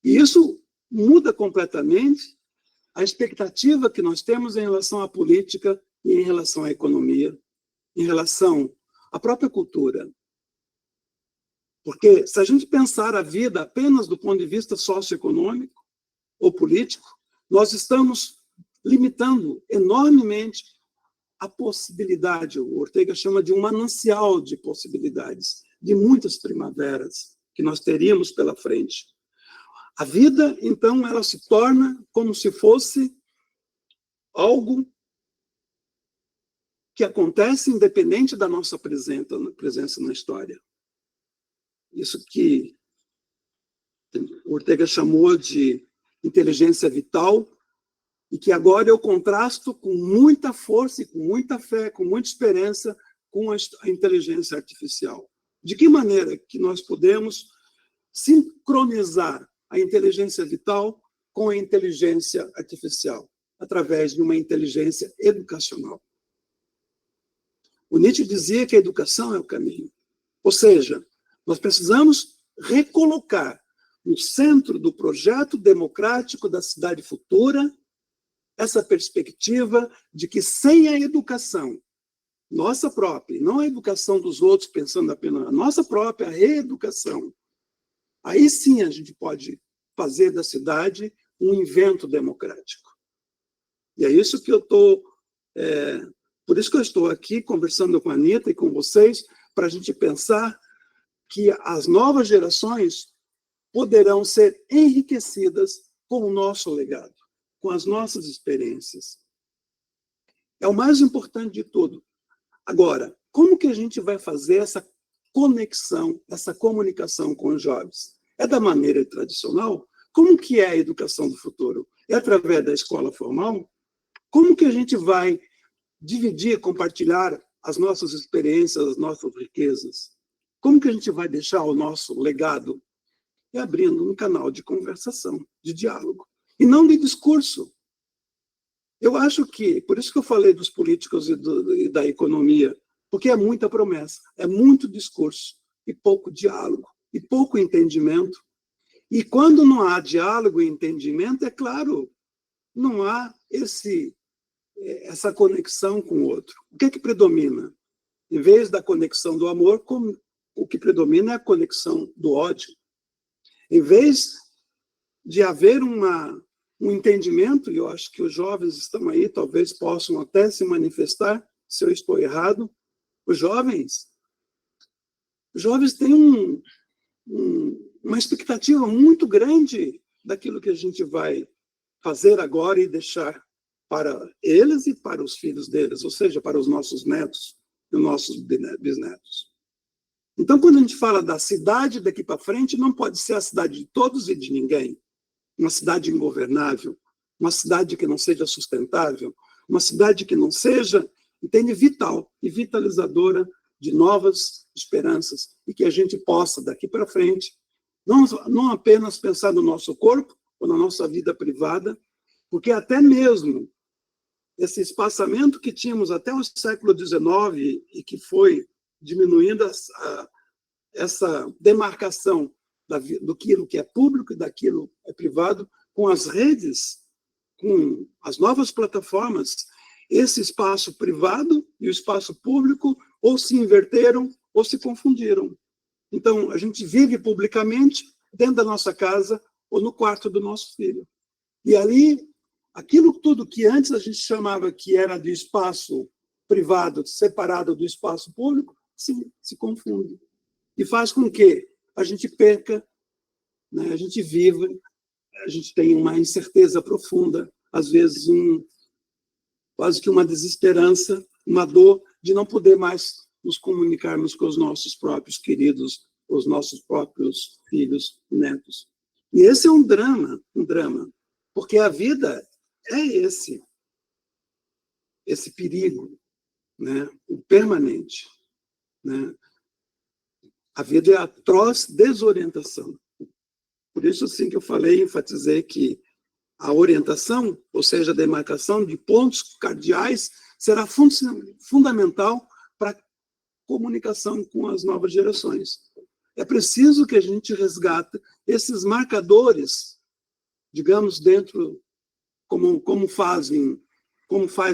E isso muda completamente a expectativa que nós temos em relação à política e em relação à economia, em relação à própria cultura. Porque se a gente pensar a vida apenas do ponto de vista socioeconômico ou político, nós estamos limitando enormemente a possibilidade, o Ortega chama de um manancial de possibilidades, de muitas primaveras que nós teríamos pela frente. A vida, então, ela se torna como se fosse algo que acontece independente da nossa presença na história. Isso que Ortega chamou de inteligência vital, e que agora eu contrasto com muita força e com muita fé, com muita esperança, com a inteligência artificial. De que maneira que nós podemos sincronizar a inteligência vital com a inteligência artificial? Através de uma inteligência educacional. O Nietzsche dizia que a educação é o caminho. Ou seja, nós precisamos recolocar no centro do projeto democrático da cidade futura essa perspectiva de que sem a educação, nossa própria, e não a educação dos outros, pensando apenas na nossa própria reeducação, aí sim a gente pode fazer da cidade um invento democrático. E é isso que eu estou... por isso que eu estou aqui conversando com a Anitta e com vocês, para a gente pensar que as novas gerações poderão ser enriquecidas com o nosso legado, com as nossas experiências. É o mais importante de tudo. Agora, como que a gente vai fazer essa conexão, essa comunicação com os jovens? É da maneira tradicional? Como que é a educação do futuro? É através da escola formal? Como que a gente vai dividir, compartilhar as nossas experiências, as nossas riquezas? Como que a gente vai deixar o nosso legado? É abrindo um canal de conversação, de diálogo, e não de discurso. Eu acho que, por isso que eu falei dos políticos e da economia, porque é muita promessa, é muito discurso, e pouco diálogo, e pouco entendimento. E quando não há diálogo e entendimento, é claro, não há essa conexão com o outro. O que é que predomina? Em vez da conexão do amor, o que predomina é a conexão do ódio. Em vez de haver um entendimento, e eu acho que os jovens estão aí, talvez possam até se manifestar, se eu estou errado, Os jovens têm uma expectativa muito grande daquilo que a gente vai fazer agora e deixar para eles e para os filhos deles, ou seja, para os nossos netos e os nossos bisnetos. Então, quando a gente fala da cidade daqui para frente, não pode ser a cidade de todos e de ninguém, uma cidade ingovernável, uma cidade que não seja sustentável, uma cidade que não seja, entende, vital e vitalizadora de novas esperanças, e que a gente possa, daqui para frente, não apenas pensar no nosso corpo ou na nossa vida privada, porque até mesmo esse espaçamento que tínhamos até o século XIX e que foi diminuindo essa demarcação do que é público e daquilo que é privado, com as redes, com as novas plataformas, esse espaço privado e o espaço público ou se inverteram ou se confundiram. Então, a gente vive publicamente dentro da nossa casa ou no quarto do nosso filho. E ali, aquilo tudo que antes a gente chamava que era de espaço privado, separado do espaço público, se confunde. E faz com que a gente perca, né, a gente viva, a gente tenha uma incerteza profunda, às vezes quase que uma desesperança, uma dor de não poder mais nos comunicarmos com os nossos próprios queridos, os nossos próprios filhos e netos. E esse é um drama, porque a vida é esse perigo, né, o permanente, né? A vida é a atroz desorientação. Por isso, assim, que eu falei, enfatizei que a orientação, ou seja, a demarcação de pontos cardeais, será fundamental para a comunicação com as novas gerações. É preciso que a gente resgate esses marcadores, digamos, dentro, como faz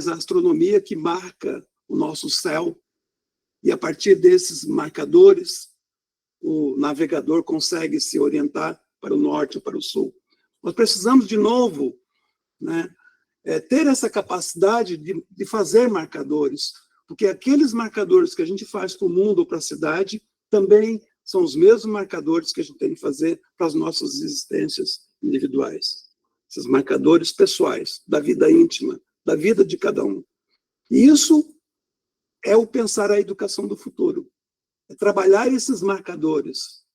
a astronomia, que marca o nosso céu, e a partir desses marcadores, o navegador consegue se orientar para o norte ou para o sul. Nós precisamos, de novo, né, ter essa capacidade de fazer marcadores, porque aqueles marcadores que a gente faz para o mundo ou para a cidade também são os mesmos marcadores que a gente tem que fazer para as nossas existências individuais. Esses marcadores pessoais, da vida íntima, da vida de cada um. E isso é o pensar a educação do futuro. É trabalhar esses marcadores.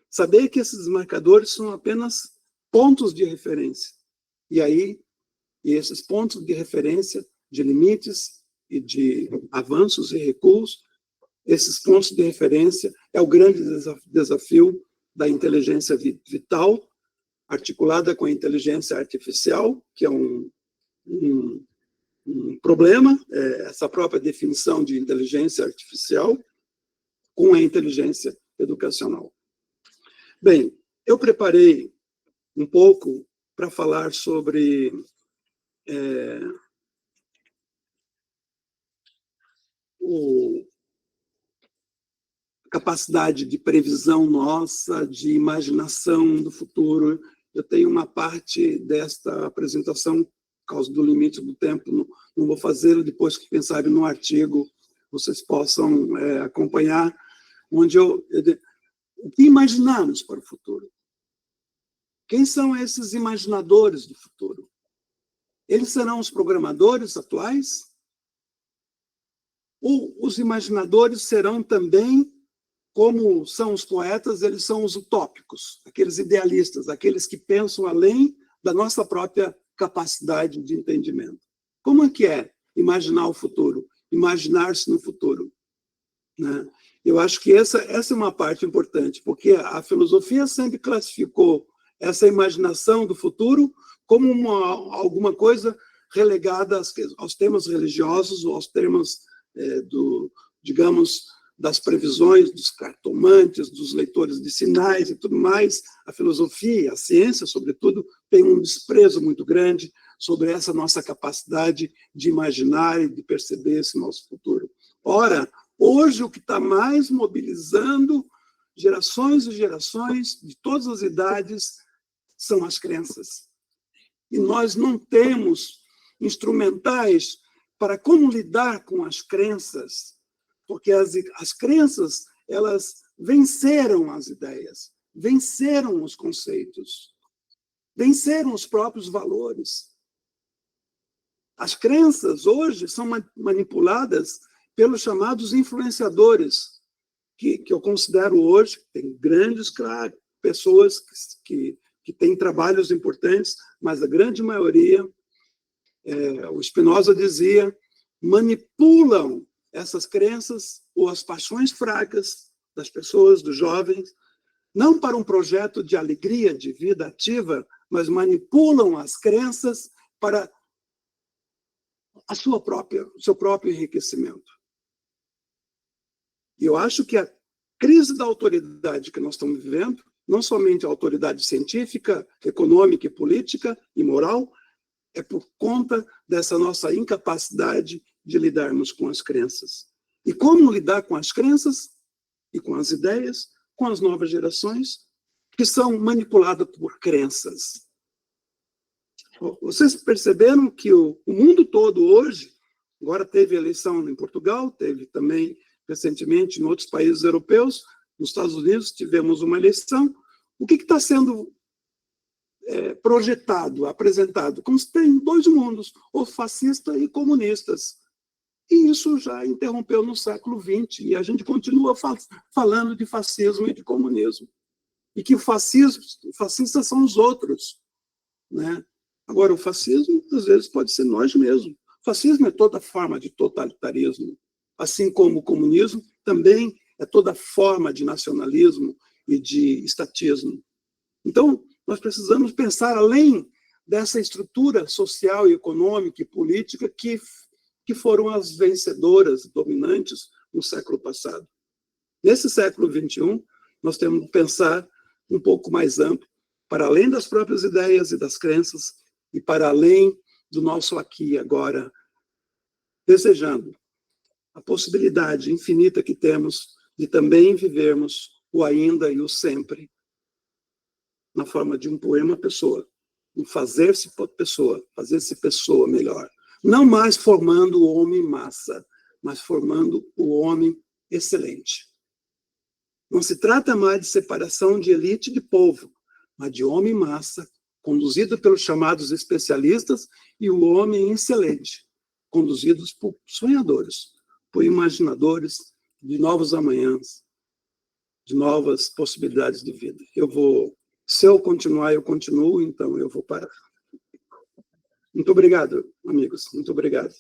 Saber que esses marcadores são apenas pontos de referência. E esses pontos de referência, de limites e de avanços e recuos, esses pontos de referência é o grande desafio da inteligência vital, articulada com a inteligência artificial, que é um problema, essa própria definição de inteligência artificial, com a inteligência educacional. Bem, eu preparei um pouco para falar sobre a capacidade de previsão nossa, de imaginação do futuro. Eu tenho uma parte desta apresentação, por causa do limite do tempo, não vou fazê-lo, depois que pensarem no artigo, vocês possam acompanhar, onde o que imaginamos para o futuro? Quem são esses imaginadores do futuro? Eles serão os programadores atuais? Ou os imaginadores serão também, como são os poetas, eles são os utópicos, aqueles idealistas, aqueles que pensam além da nossa própria capacidade de entendimento? Como é que é imaginar o futuro? Imaginar-se no futuro, né? Eu acho que essa é uma parte importante, porque a filosofia sempre classificou essa imaginação do futuro como alguma coisa relegada aos temas religiosos, ou aos temas, digamos, das previsões dos cartomantes, dos leitores de sinais e tudo mais. A filosofia, a ciência, sobretudo, tem um desprezo muito grande sobre essa nossa capacidade de imaginar e de perceber esse nosso futuro. Ora, hoje o que está mais mobilizando gerações e gerações de todas as idades são as crenças. E nós não temos instrumentais para como lidar com as crenças porque as crenças, elas venceram as ideias, venceram os conceitos, venceram os próprios valores. As crenças, hoje, são manipuladas pelos chamados influenciadores, que eu considero hoje, que tem grandes pessoas que têm trabalhos importantes, mas a grande maioria, o Spinoza dizia, manipulam essas crenças ou as paixões fracas das pessoas, dos jovens, não para um projeto de alegria, de vida ativa, mas manipulam as crenças para o seu próprio enriquecimento. E eu acho que a crise da autoridade que nós estamos vivendo, não somente a autoridade científica, econômica e política e moral, é por conta dessa nossa incapacidade de lidarmos com as crenças. E como lidar com as crenças e com as ideias, com as novas gerações, que são manipuladas por crenças. Vocês perceberam que o mundo todo hoje, agora teve eleição em Portugal, teve também recentemente em outros países europeus, nos Estados Unidos tivemos uma eleição. O que está sendo projetado, apresentado? Como se tem dois mundos, o fascista e comunistas. E isso já interrompeu no século XX, e a gente continua falando de fascismo e de comunismo. E que fascistas são os outros, né? Agora, o fascismo, às vezes, pode ser nós mesmos. O fascismo é toda forma de totalitarismo, assim como o comunismo também é toda forma de nacionalismo e de estatismo. Então, nós precisamos pensar além dessa estrutura social e econômica e política que foram as vencedoras, dominantes no século passado. Nesse século XXI, nós temos que pensar um pouco mais amplo, para além das próprias ideias e das crenças, e para além do nosso aqui e agora, desejando a possibilidade infinita que temos de também vivermos o ainda e o sempre, na forma de um poema pessoa, um fazer-se pessoa, fazer-se pessoa melhor. Não mais formando o homem massa, mas formando o homem excelente. Não se trata mais de separação de elite e de povo, mas de homem massa, conduzido pelos chamados especialistas, e o homem excelente, conduzidos por sonhadores, por imaginadores de novos amanhãs, de novas possibilidades de vida. Se eu continuar, eu continuo, então eu vou parar. Muito obrigado, amigos. Muito obrigado.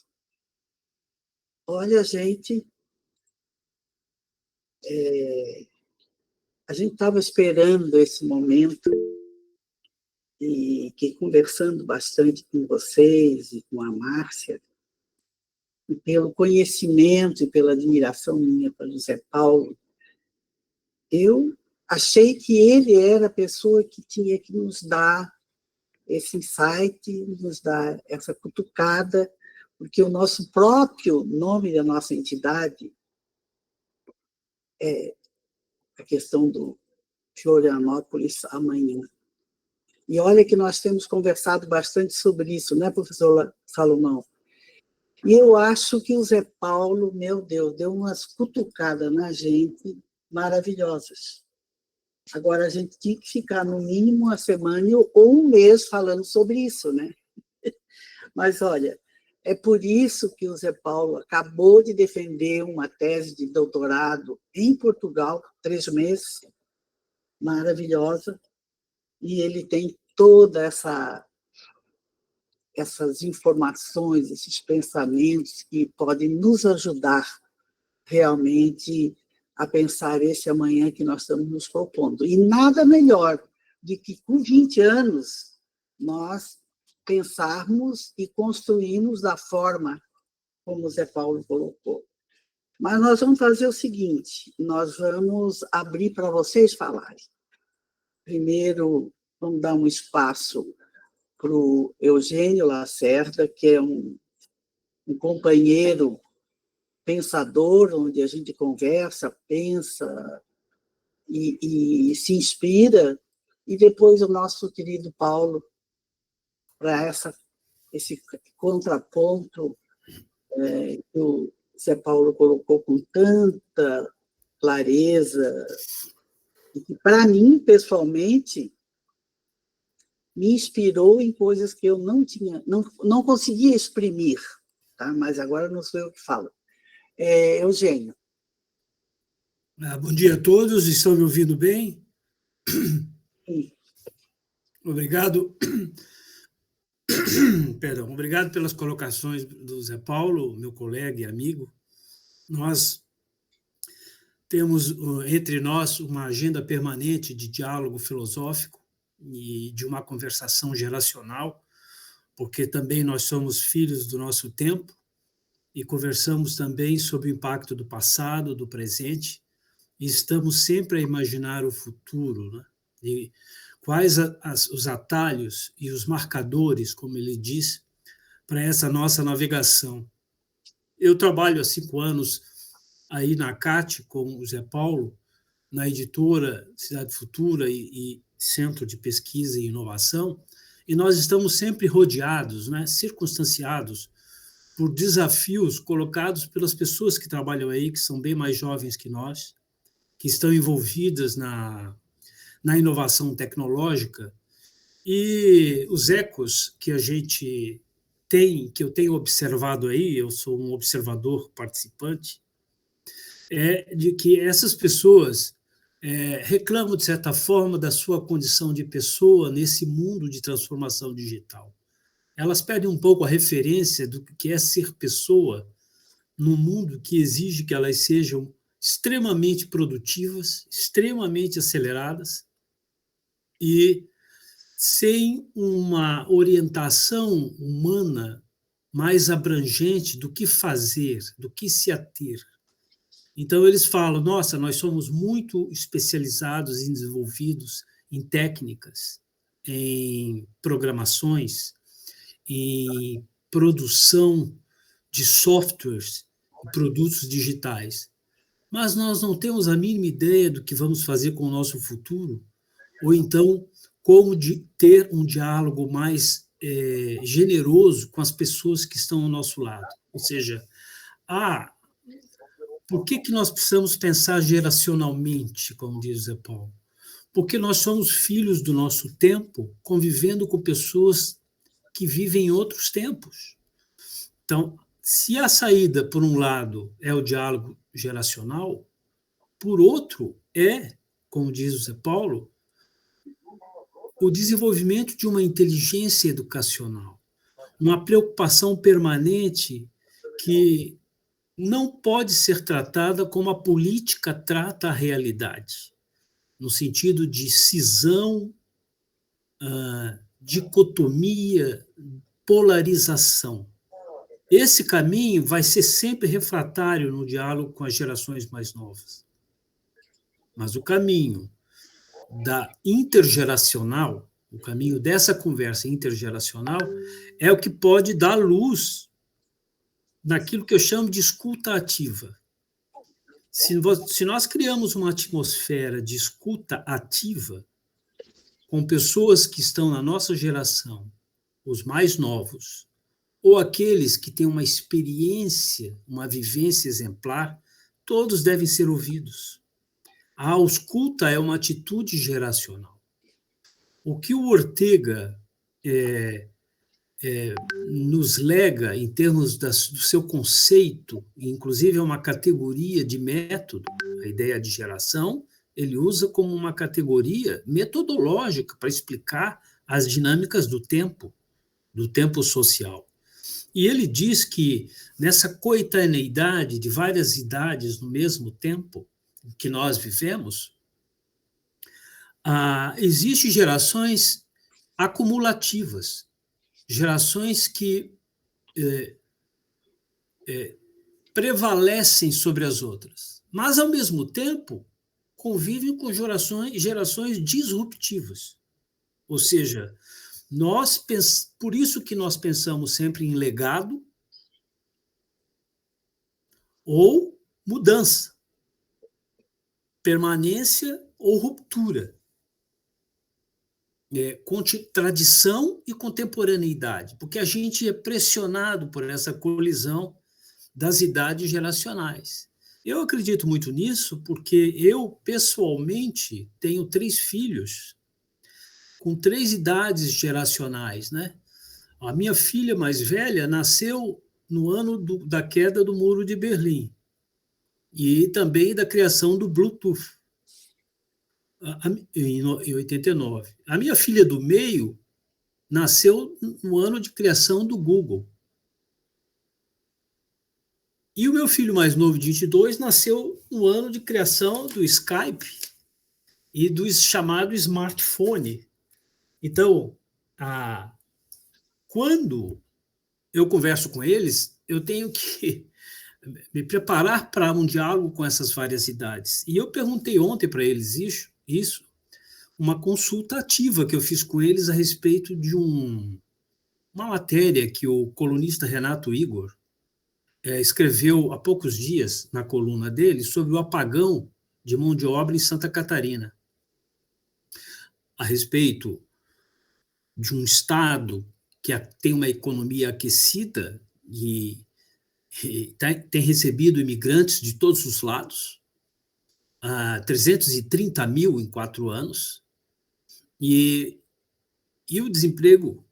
Olha, gente, a gente estava esperando esse momento e que, conversando bastante com vocês e com a Márcia, e pelo conhecimento e pela admiração minha para José Paulo, eu achei que ele era a pessoa que tinha que nos dar esse insight, nos dar essa cutucada, porque o nosso próprio nome da nossa entidade é a questão do Florianópolis amanhã. E olha que nós temos conversado bastante sobre isso, né, professor Salomão? E eu acho que o Zé Paulo, meu Deus, deu umas cutucadas na gente maravilhosas. Agora, a gente tinha que ficar, no mínimo, uma semana ou um mês falando sobre isso, né? Mas, olha, é por isso que o Zé Paulo acabou de defender uma tese de doutorado em Portugal, 3 meses, maravilhosa, e ele tem toda essas informações, esses pensamentos que podem nos ajudar realmente a pensar esse amanhã que nós estamos nos propondo. E nada melhor do que, com 20 anos, nós pensarmos e construirmos da forma como o Zé Paulo colocou. Mas nós vamos fazer o seguinte, nós vamos abrir para vocês falarem. Primeiro, vamos dar um espaço para o Eugênio Lacerda, que é um companheiro pensador, onde a gente conversa, pensa e se inspira, e depois o nosso querido Paulo, para esse contraponto que o Zé Paulo colocou com tanta clareza, e que, para mim, pessoalmente, me inspirou em coisas que eu não conseguia exprimir, tá? Mas agora não sou eu que falo. Eugênio. Bom dia a todos, estão me ouvindo bem? Sim. Obrigado. Perdão, obrigado pelas colocações do Zé Paulo, meu colega e amigo. Nós temos entre nós uma agenda permanente de diálogo filosófico e de uma conversação geracional, porque também nós somos filhos do nosso tempo e conversamos também sobre o impacto do passado, do presente, e estamos sempre a imaginar o futuro, né? E quais os atalhos e os marcadores, como ele diz, para essa nossa navegação. Eu trabalho há 5 anos aí na CAT com o Zé Paulo, na editora Cidade Futura e Centro de Pesquisa e Inovação, e nós estamos sempre rodeados, né, circunstanciados por desafios colocados pelas pessoas que trabalham aí, que são bem mais jovens que nós, que estão envolvidas na inovação tecnológica, e os ecos que a gente tem, que eu tenho observado aí, eu sou um observador participante, é de que essas pessoas reclamam, de certa forma, da sua condição de pessoa nesse mundo de transformação digital. Elas perdem um pouco a referência do que é ser pessoa num mundo que exige que elas sejam extremamente produtivas, extremamente aceleradas e sem uma orientação humana mais abrangente do que fazer, do que se ater. Então, eles falam, nossa, nós somos muito especializados e desenvolvidos em técnicas, em programações, em produção de softwares e produtos digitais. Mas nós não temos a mínima ideia do que vamos fazer com o nosso futuro, ou então como ter um diálogo mais generoso com as pessoas que estão ao nosso lado. Ou seja, por que nós precisamos pensar geracionalmente, como diz Zé Paulo? Porque nós somos filhos do nosso tempo, convivendo com pessoas que vivem em outros tempos. Então, se a saída, por um lado, é o diálogo geracional, por outro, como diz o Zé Paulo, o desenvolvimento de uma inteligência educacional, uma preocupação permanente que não pode ser tratada como a política trata a realidade, no sentido de cisão, dicotomia, polarização. Esse caminho vai ser sempre refratário no diálogo com as gerações mais novas. Mas o caminho da intergeracional, o caminho dessa conversa intergeracional, é o que pode dar luz naquilo que eu chamo de escuta ativa. Se nós criamos uma atmosfera de escuta ativa, com pessoas que estão na nossa geração, os mais novos, ou aqueles que têm uma experiência, uma vivência exemplar, todos devem ser ouvidos. A ausculta é uma atitude geracional. O que o Ortega nos lega em termos do seu conceito, inclusive é uma categoria de método, a ideia de geração, ele usa como uma categoria metodológica para explicar as dinâmicas do tempo social. E ele diz que nessa coetaneidade de várias idades no mesmo tempo que nós vivemos, existem gerações acumulativas, gerações que prevalecem sobre as outras, mas, ao mesmo tempo, convivem com gerações disruptivas. Ou seja, por isso que nós pensamos sempre em legado ou mudança, permanência ou ruptura, tradição e contemporaneidade, porque a gente é pressionado por essa colisão das idades geracionais. Eu acredito muito nisso porque eu, pessoalmente, tenho 3 filhos com 3 idades geracionais, né? A minha filha mais velha nasceu no ano da queda do Muro de Berlim e também da criação do Bluetooth, em 89. A minha filha do meio nasceu no ano de criação do Google. E o meu filho mais novo, de 22, nasceu no ano de criação do Skype e do chamado smartphone. Então, quando eu converso com eles, eu tenho que me preparar para um diálogo com essas várias idades. E eu perguntei ontem para eles isso, uma consulta ativa que eu fiz com eles a respeito de uma matéria que o colunista Renato Igor escreveu há poucos dias na coluna dele sobre o apagão de mão de obra em Santa Catarina, a respeito de um estado que tem uma economia aquecida e tem recebido imigrantes de todos os lados, 330 mil em 4 anos, e o desemprego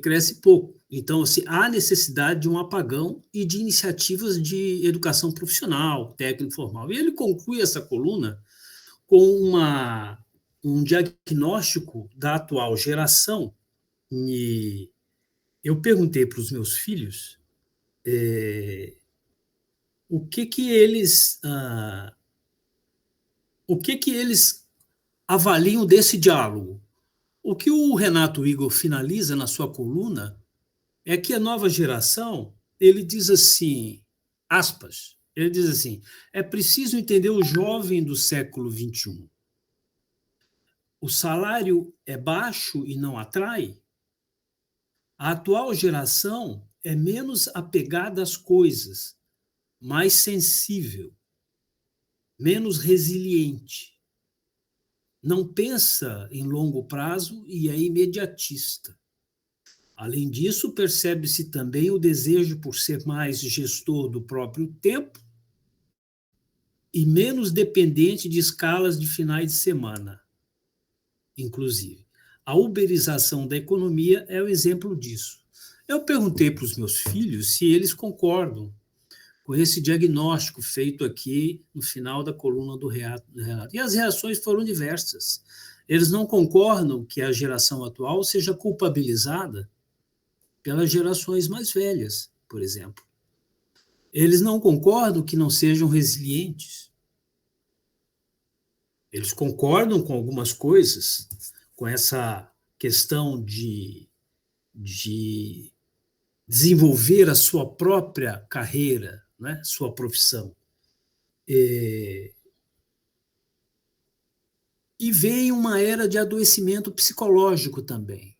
cresce pouco. Então, assim, há necessidade de um apagão e de iniciativas de educação profissional, técnico formal. E ele conclui essa coluna com um diagnóstico da atual geração. E eu perguntei para os meus filhos o que eles avaliam desse diálogo. O que o Renato Igor finaliza na sua coluna é que a nova geração, ele diz assim, aspas, ele diz assim, é preciso entender o jovem do século XXI. O salário é baixo e não atrai? A atual geração é menos apegada às coisas, mais sensível, menos resiliente. Não pensa em longo prazo e é imediatista. Além disso, percebe-se também o desejo por ser mais gestor do próprio tempo e menos dependente de escalas de finais de semana, inclusive. A uberização da economia é o exemplo disso. Eu perguntei para os meus filhos se eles concordam com esse diagnóstico feito aqui no final da coluna do Renato. E as reações foram diversas. Eles não concordam que a geração atual seja culpabilizada pelas gerações mais velhas, por exemplo. Eles não concordam que não sejam resilientes. Eles concordam com algumas coisas, com essa questão de desenvolver a sua própria carreira, né, sua profissão. E vem uma era de adoecimento psicológico também.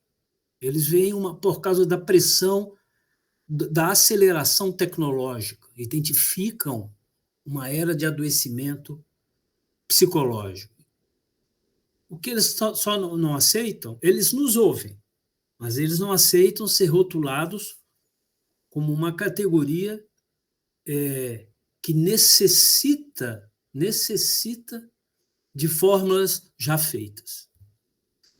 Eles veem por causa da pressão da aceleração tecnológica, identificam uma era de adoecimento psicológico. O que eles só não aceitam, eles nos ouvem, mas eles não aceitam ser rotulados como uma categoria que necessita de fórmulas já feitas.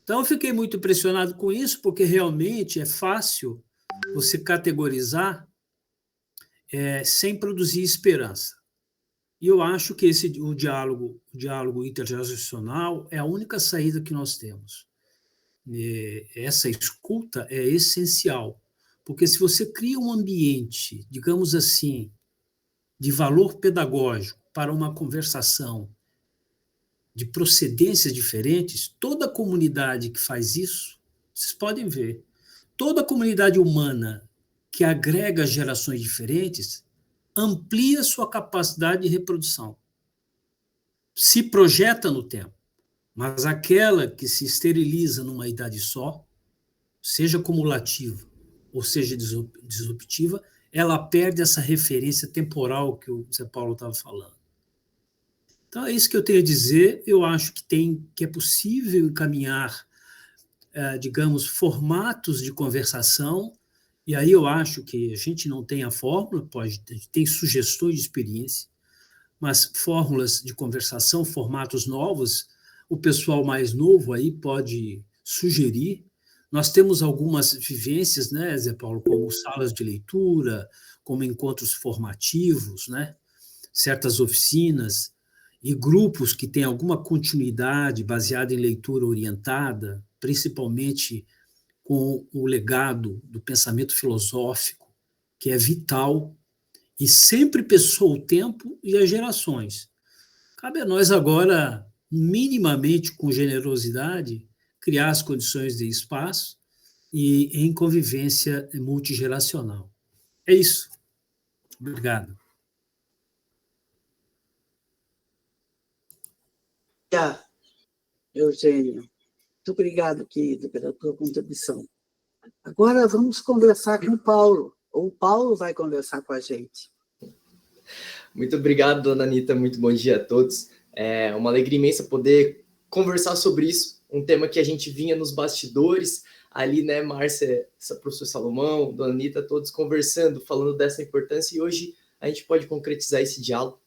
Então, eu fiquei muito impressionado com isso, porque realmente é fácil você categorizar sem produzir esperança. E eu acho que o diálogo intergeracional é a única saída que nós temos. Essa escuta é essencial, porque se você cria um ambiente, digamos assim, de valor pedagógico para uma conversação de procedências diferentes, toda a comunidade que faz isso, vocês podem ver, toda a comunidade humana que agrega gerações diferentes amplia sua capacidade de reprodução, se projeta no tempo, mas aquela que se esteriliza numa idade só, seja cumulativa ou seja disruptiva, ela perde essa referência temporal que o Zé Paulo estava falando. Então, é isso que eu tenho a dizer. Eu acho que é possível encaminhar, digamos, formatos de conversação E aí eu acho que a gente não tem a fórmula, tem sugestões de experiência, mas fórmulas de conversação, formatos novos, o pessoal mais novo aí pode sugerir. Nós temos algumas vivências, né, Zé Paulo, como salas de leitura, como encontros formativos, né, certas oficinas e grupos que têm alguma continuidade baseada em leitura orientada, principalmente com o legado do pensamento filosófico, que é vital e sempre pesou o tempo e as gerações. Cabe a nós agora, minimamente com generosidade, criar as condições de espaço e em convivência multigeracional. É isso. Obrigado. Eugênio, muito obrigado, querido, pela tua contribuição. Agora vamos conversar com o Paulo. O Paulo vai conversar com a gente. Muito obrigado, dona Anitta. Muito bom dia a todos. É uma alegria imensa poder conversar sobre isso, um tema que a gente vinha nos bastidores, ali, né, Márcia, professor Salomão, dona Anitta, todos conversando, falando dessa importância, e hoje a gente pode concretizar esse diálogo.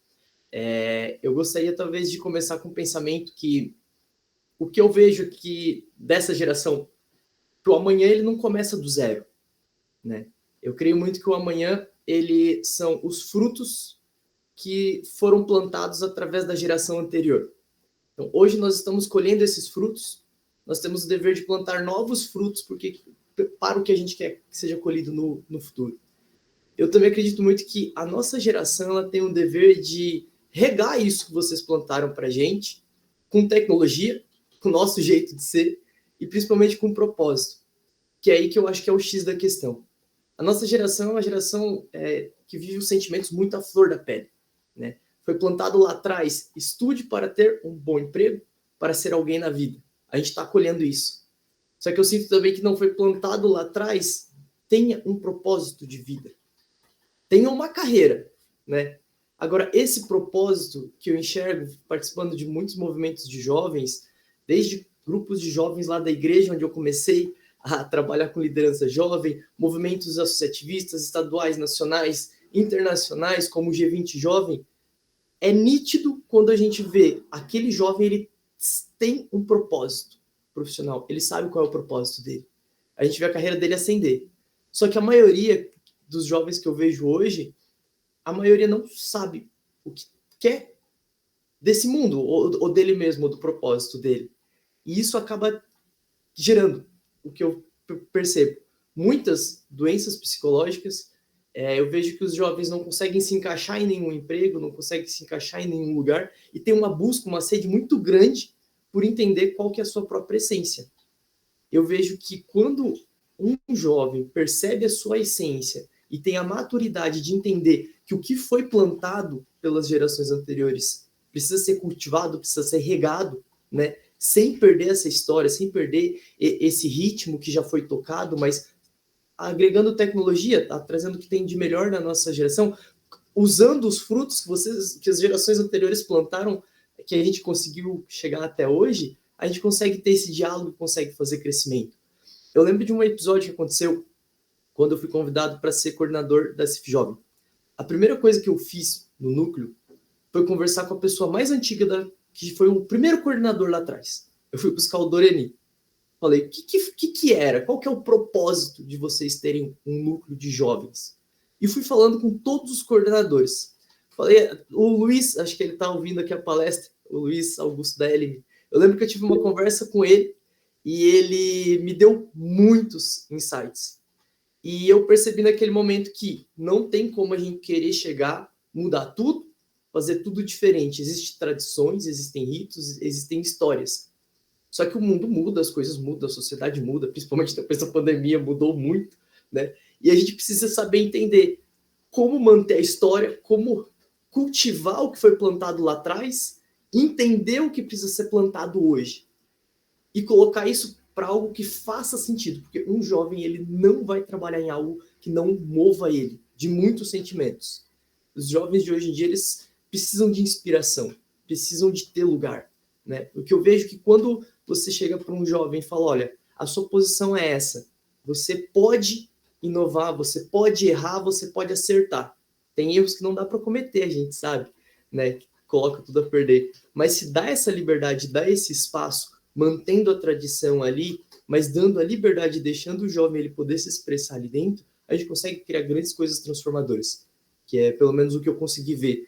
Eu gostaria, talvez, de começar com um pensamento que o que eu vejo que dessa geração, o amanhã ele não começa do zero, né? Eu creio muito que o amanhã ele são os frutos que foram plantados através da geração anterior. Então, hoje nós estamos colhendo esses frutos, nós temos o dever de plantar novos frutos para o que a gente quer que seja colhido no futuro. Eu também acredito muito que a nossa geração ela tem o dever de regar isso que vocês plantaram para a gente, com tecnologia, com o nosso jeito de ser, e principalmente com propósito, que é aí que eu acho que é o X da questão. A nossa geração é uma geração que vive os sentimentos muito à flor da pele, né? Foi plantado lá atrás, estude para ter um bom emprego, para ser alguém na vida. A gente está colhendo isso. Só que eu sinto também que não foi plantado lá atrás, tenha um propósito de vida. Tenha uma carreira, né? Agora, esse propósito que eu enxergo participando de muitos movimentos de jovens, desde grupos de jovens lá da igreja, onde eu comecei a trabalhar com liderança jovem, movimentos associativistas, estaduais, nacionais, internacionais, como o G20 Jovem, é nítido quando a gente vê aquele jovem, ele tem um propósito profissional, ele sabe qual é o propósito dele. A gente vê a carreira dele ascender. Só que a maioria dos jovens que eu vejo hoje, a maioria não sabe o que quer desse mundo, ou dele mesmo, ou do propósito dele. E isso acaba gerando o que eu percebo. Muitas doenças psicológicas, eu vejo que os jovens não conseguem se encaixar em nenhum emprego, não conseguem se encaixar em nenhum lugar, e tem uma busca, uma sede muito grande por entender qual que é a sua própria essência. Eu vejo que quando um jovem percebe a sua essência e tem a maturidade de entender que o que foi plantado pelas gerações anteriores precisa ser cultivado, precisa ser regado, né? Sem perder essa história, sem perder esse ritmo que já foi tocado, mas agregando tecnologia, tá trazendo o que tem de melhor na nossa geração, usando os frutos que as gerações anteriores plantaram, que a gente conseguiu chegar até hoje, a gente consegue ter esse diálogo, consegue fazer crescimento. Eu lembro de um episódio que aconteceu quando eu fui convidado para ser coordenador da CIF Jovem. A primeira coisa que eu fiz no núcleo foi conversar com a pessoa mais antiga, que foi o primeiro coordenador lá atrás. Eu fui buscar o Doreni. Falei, o que era? Qual que é o propósito de vocês terem um núcleo de jovens? E fui falando com todos os coordenadores. Falei, o Luiz, acho que ele está ouvindo aqui a palestra, o Luiz Augusto da LM. Eu lembro que eu tive uma conversa com ele e ele me deu muitos insights. E eu percebi naquele momento que não tem como a gente querer chegar, mudar tudo, fazer tudo diferente. Existem tradições, existem ritos, existem histórias. Só que o mundo muda, as coisas mudam, a sociedade muda, principalmente depois da pandemia, mudou muito, né? E a gente precisa saber entender como manter a história, como cultivar o que foi plantado lá atrás, entender o que precisa ser plantado hoje e colocar isso para algo que faça sentido, porque um jovem ele não vai trabalhar em algo que não mova ele, de muitos sentimentos. Os jovens de hoje em dia, eles precisam de inspiração, precisam de ter lugar, né? O que eu vejo é que quando você chega para um jovem e fala, olha, a sua posição é essa, você pode inovar, você pode errar, você pode acertar. Tem erros que não dá para cometer, a gente sabe, né? Coloca tudo a perder. Mas se dá essa liberdade, dá esse espaço, mantendo a tradição ali, mas dando a liberdade, deixando o jovem ele poder se expressar ali dentro, a gente consegue criar grandes coisas transformadoras, que é pelo menos o que eu consegui ver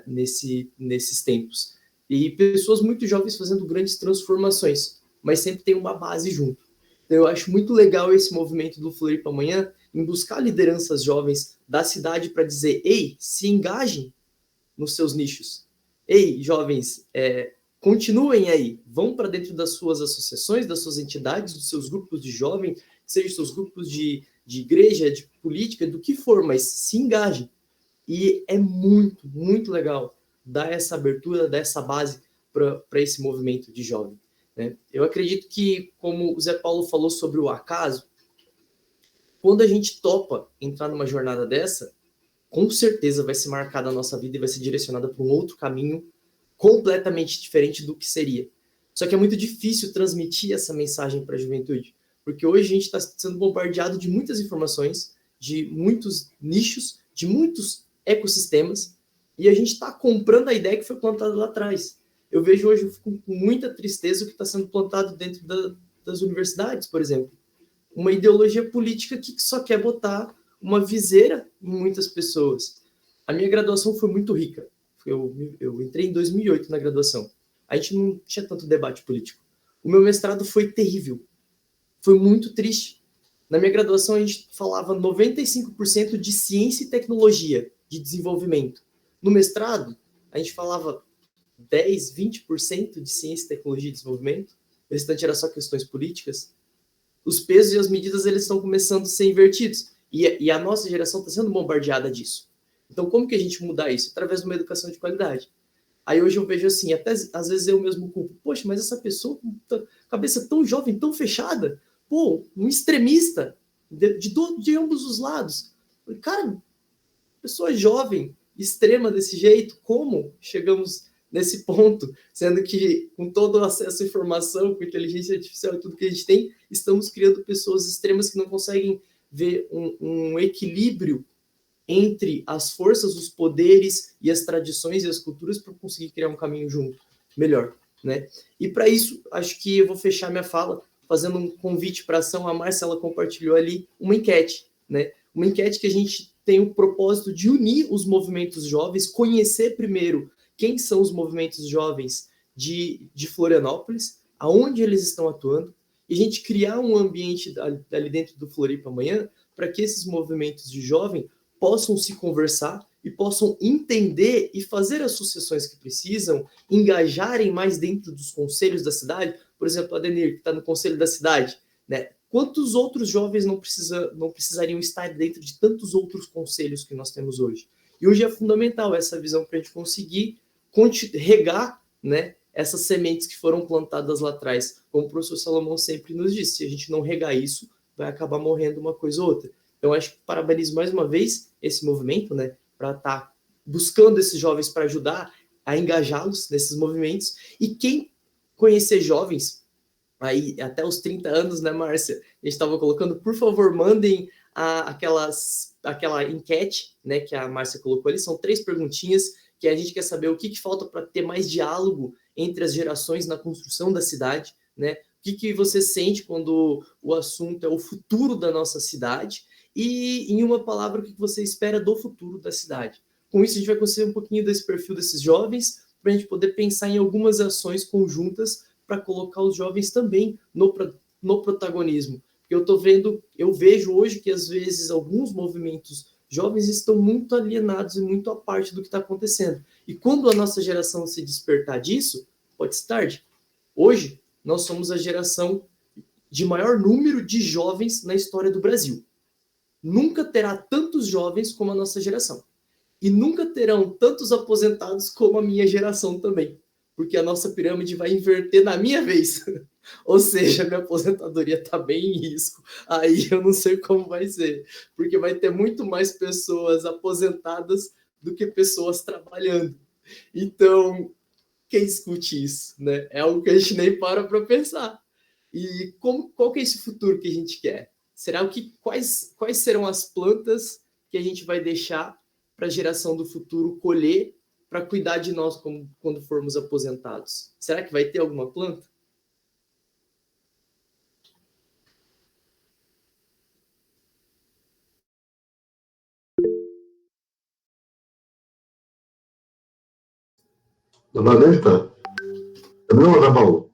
nesses tempos. E pessoas muito jovens fazendo grandes transformações, mas sempre tem uma base junto. Então, eu acho muito legal esse movimento do Floripa Amanhã em buscar lideranças jovens da cidade para dizer, ei, se engajem nos seus nichos. Ei, jovens, continuem aí, vão para dentro das suas associações, das suas entidades, dos seus grupos de jovens, sejam seus grupos de igreja, de política, do que for, mas se engajem. E é muito, muito legal dar essa abertura, dar essa base para esse movimento de jovem, né? Eu acredito que, como o Zé Paulo falou sobre o acaso, quando a gente topa entrar numa jornada dessa, com certeza vai ser marcada a nossa vida e vai ser direcionada para um outro caminho completamente diferente do que seria. Só que é muito difícil transmitir essa mensagem para a juventude, porque hoje a gente está sendo bombardeado de muitas informações, de muitos nichos, de muitos ecossistemas, e a gente está comprando a ideia que foi plantada lá atrás. Eu vejo hoje, eu fico com muita tristeza o que está sendo plantado dentro das universidades, por exemplo. Uma ideologia política que só quer botar uma viseira em muitas pessoas. A minha graduação foi muito rica. Eu entrei em 2008 na graduação. A gente não tinha tanto debate político. O meu mestrado foi terrível. Foi muito triste. Na minha graduação, a gente falava 95% de ciência e tecnologia, de desenvolvimento. No mestrado, a gente falava 10, 20% de ciência e tecnologia e desenvolvimento. O restante era só questões políticas. Os pesos e as medidas eles estão começando a ser invertidos. E a nossa geração está sendo bombardeada disso. Então, como que a gente muda isso? Através de uma educação de qualidade. Aí hoje eu vejo assim, até às vezes eu mesmo culpo. Poxa, mas essa pessoa com cabeça tão jovem, tão fechada, pô, um extremista de ambos os lados. Cara, pessoa jovem, extrema desse jeito, como chegamos nesse ponto? Sendo que com todo o acesso à informação, com inteligência artificial e tudo que a gente tem, estamos criando pessoas extremas que não conseguem ver um equilíbrio entre as forças, os poderes e as tradições e as culturas para conseguir criar um caminho junto, melhor, né? E para isso, acho que eu vou fechar minha fala fazendo um convite para ação. A Marcela compartilhou ali uma enquete, né? Uma enquete que a gente tem o propósito de unir os movimentos jovens, conhecer primeiro quem são os movimentos jovens de Florianópolis, aonde eles estão atuando, e a gente criar um ambiente ali dentro do Floripa Amanhã para que esses movimentos de jovem possam se conversar e possam entender e fazer as sucessões que precisam, engajarem mais dentro dos conselhos da cidade. Por exemplo, a Denir, que está no conselho da cidade, né? Quantos outros jovens não precisariam estar dentro de tantos outros conselhos que nós temos hoje? E hoje é fundamental essa visão para a gente conseguir regar, né, essas sementes que foram plantadas lá atrás. Como o professor Salomão sempre nos disse, se a gente não regar isso, vai acabar morrendo uma coisa ou outra. Então, acho que parabenizo mais uma vez esse movimento, né, para estar buscando esses jovens para ajudar a engajá-los nesses movimentos. E quem conhecer jovens, aí até os 30 anos, né, Márcia? A gente estava colocando, por favor, mandem aquela enquete, né, que a Márcia colocou ali. São 3 perguntinhas que a gente quer saber o que falta para ter mais diálogo entre as gerações na construção da cidade, né? O que você sente quando o assunto é o futuro da nossa cidade? E, em uma palavra, o que você espera do futuro da cidade? Com isso, a gente vai conseguir um pouquinho desse perfil desses jovens, para a gente poder pensar em algumas ações conjuntas para colocar os jovens também no protagonismo. Porque eu vejo hoje que, às vezes, alguns movimentos jovens estão muito alienados e muito à parte do que está acontecendo. E quando a nossa geração se despertar disso, pode ser tarde. Hoje, nós somos a geração de maior número de jovens na história do Brasil. Nunca terá tantos jovens como a nossa geração. E nunca terão tantos aposentados como a minha geração também. Porque a nossa pirâmide vai inverter na minha vez. Ou seja, minha aposentadoria está bem em risco. Aí eu não sei como vai ser. Porque vai ter muito mais pessoas aposentadas do que pessoas trabalhando. Então, quem discute isso, né? É algo que a gente nem para pensar. E qual que é esse futuro que a gente quer? quais serão as plantas que a gente vai deixar para a geração do futuro colher para cuidar de nós quando formos aposentados? Será que vai ter alguma planta? Dona Anitta? Não, Ramon?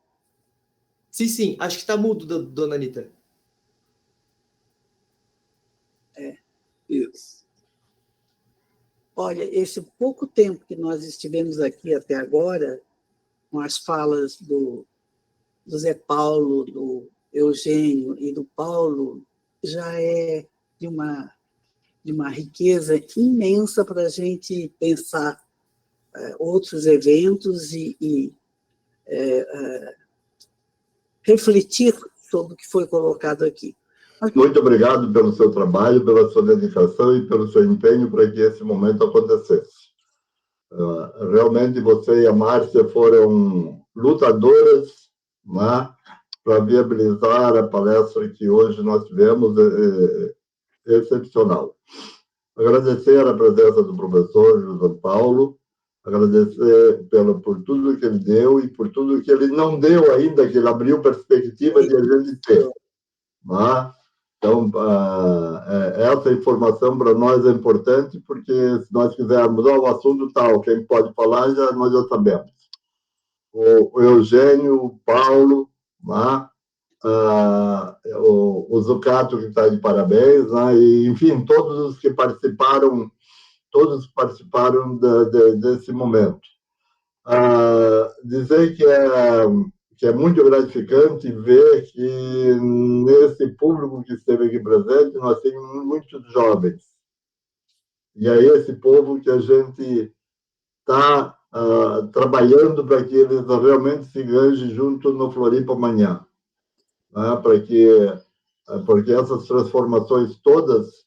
Sim, acho que está mudo, dona Anitta. Isso. Olha, esse pouco tempo que nós estivemos aqui até agora, com as falas do Zé Paulo, do Eugênio e do Paulo, já é de uma riqueza imensa para a gente pensar outros eventos e refletir sobre o que foi colocado aqui. Muito obrigado pelo seu trabalho, pela sua dedicação e pelo seu empenho para que esse momento acontecesse. Realmente você e a Márcia foram lutadoras, né, para viabilizar a palestra que hoje nós tivemos, excepcional. Agradecer a presença do professor José Paulo, agradecer por tudo que ele deu e por tudo que ele não deu ainda, que ele abriu perspectiva de a gente ter. Né? Então, essa informação para nós é importante, porque se nós quisermos o assunto tal, quem pode falar, nós já sabemos. O Eugênio, o Paulo, né? O Zucato, que está de parabéns, né? E, enfim, todos que participaram desse momento. Dizer que é muito gratificante ver que nesse público que esteve aqui presente, nós temos muitos jovens. E é esse povo que a gente está trabalhando para que eles realmente se engajem junto no Floripa amanhã. Né? Porque essas transformações todas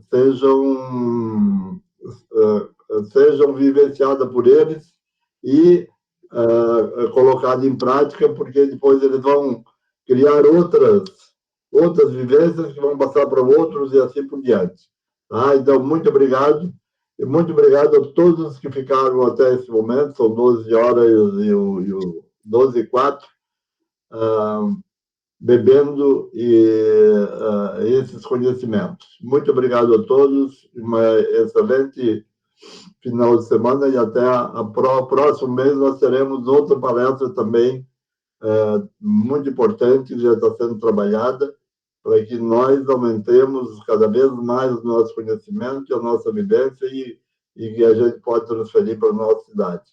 sejam vivenciadas por eles e colocado em prática, porque depois eles vão criar outras vivências que vão passar para outros e assim por diante. Tá? Então, muito obrigado. E muito obrigado a todos que ficaram até esse momento, são 12 horas e 12h04, bebendo esses conhecimentos. Muito obrigado a todos, uma excelente final de semana e até o próximo mês nós teremos outra palestra também muito importante, que já está sendo trabalhada, para que nós aumentemos cada vez mais o nosso conhecimento e a nossa vivência e que a gente pode transferir para a nossa cidade.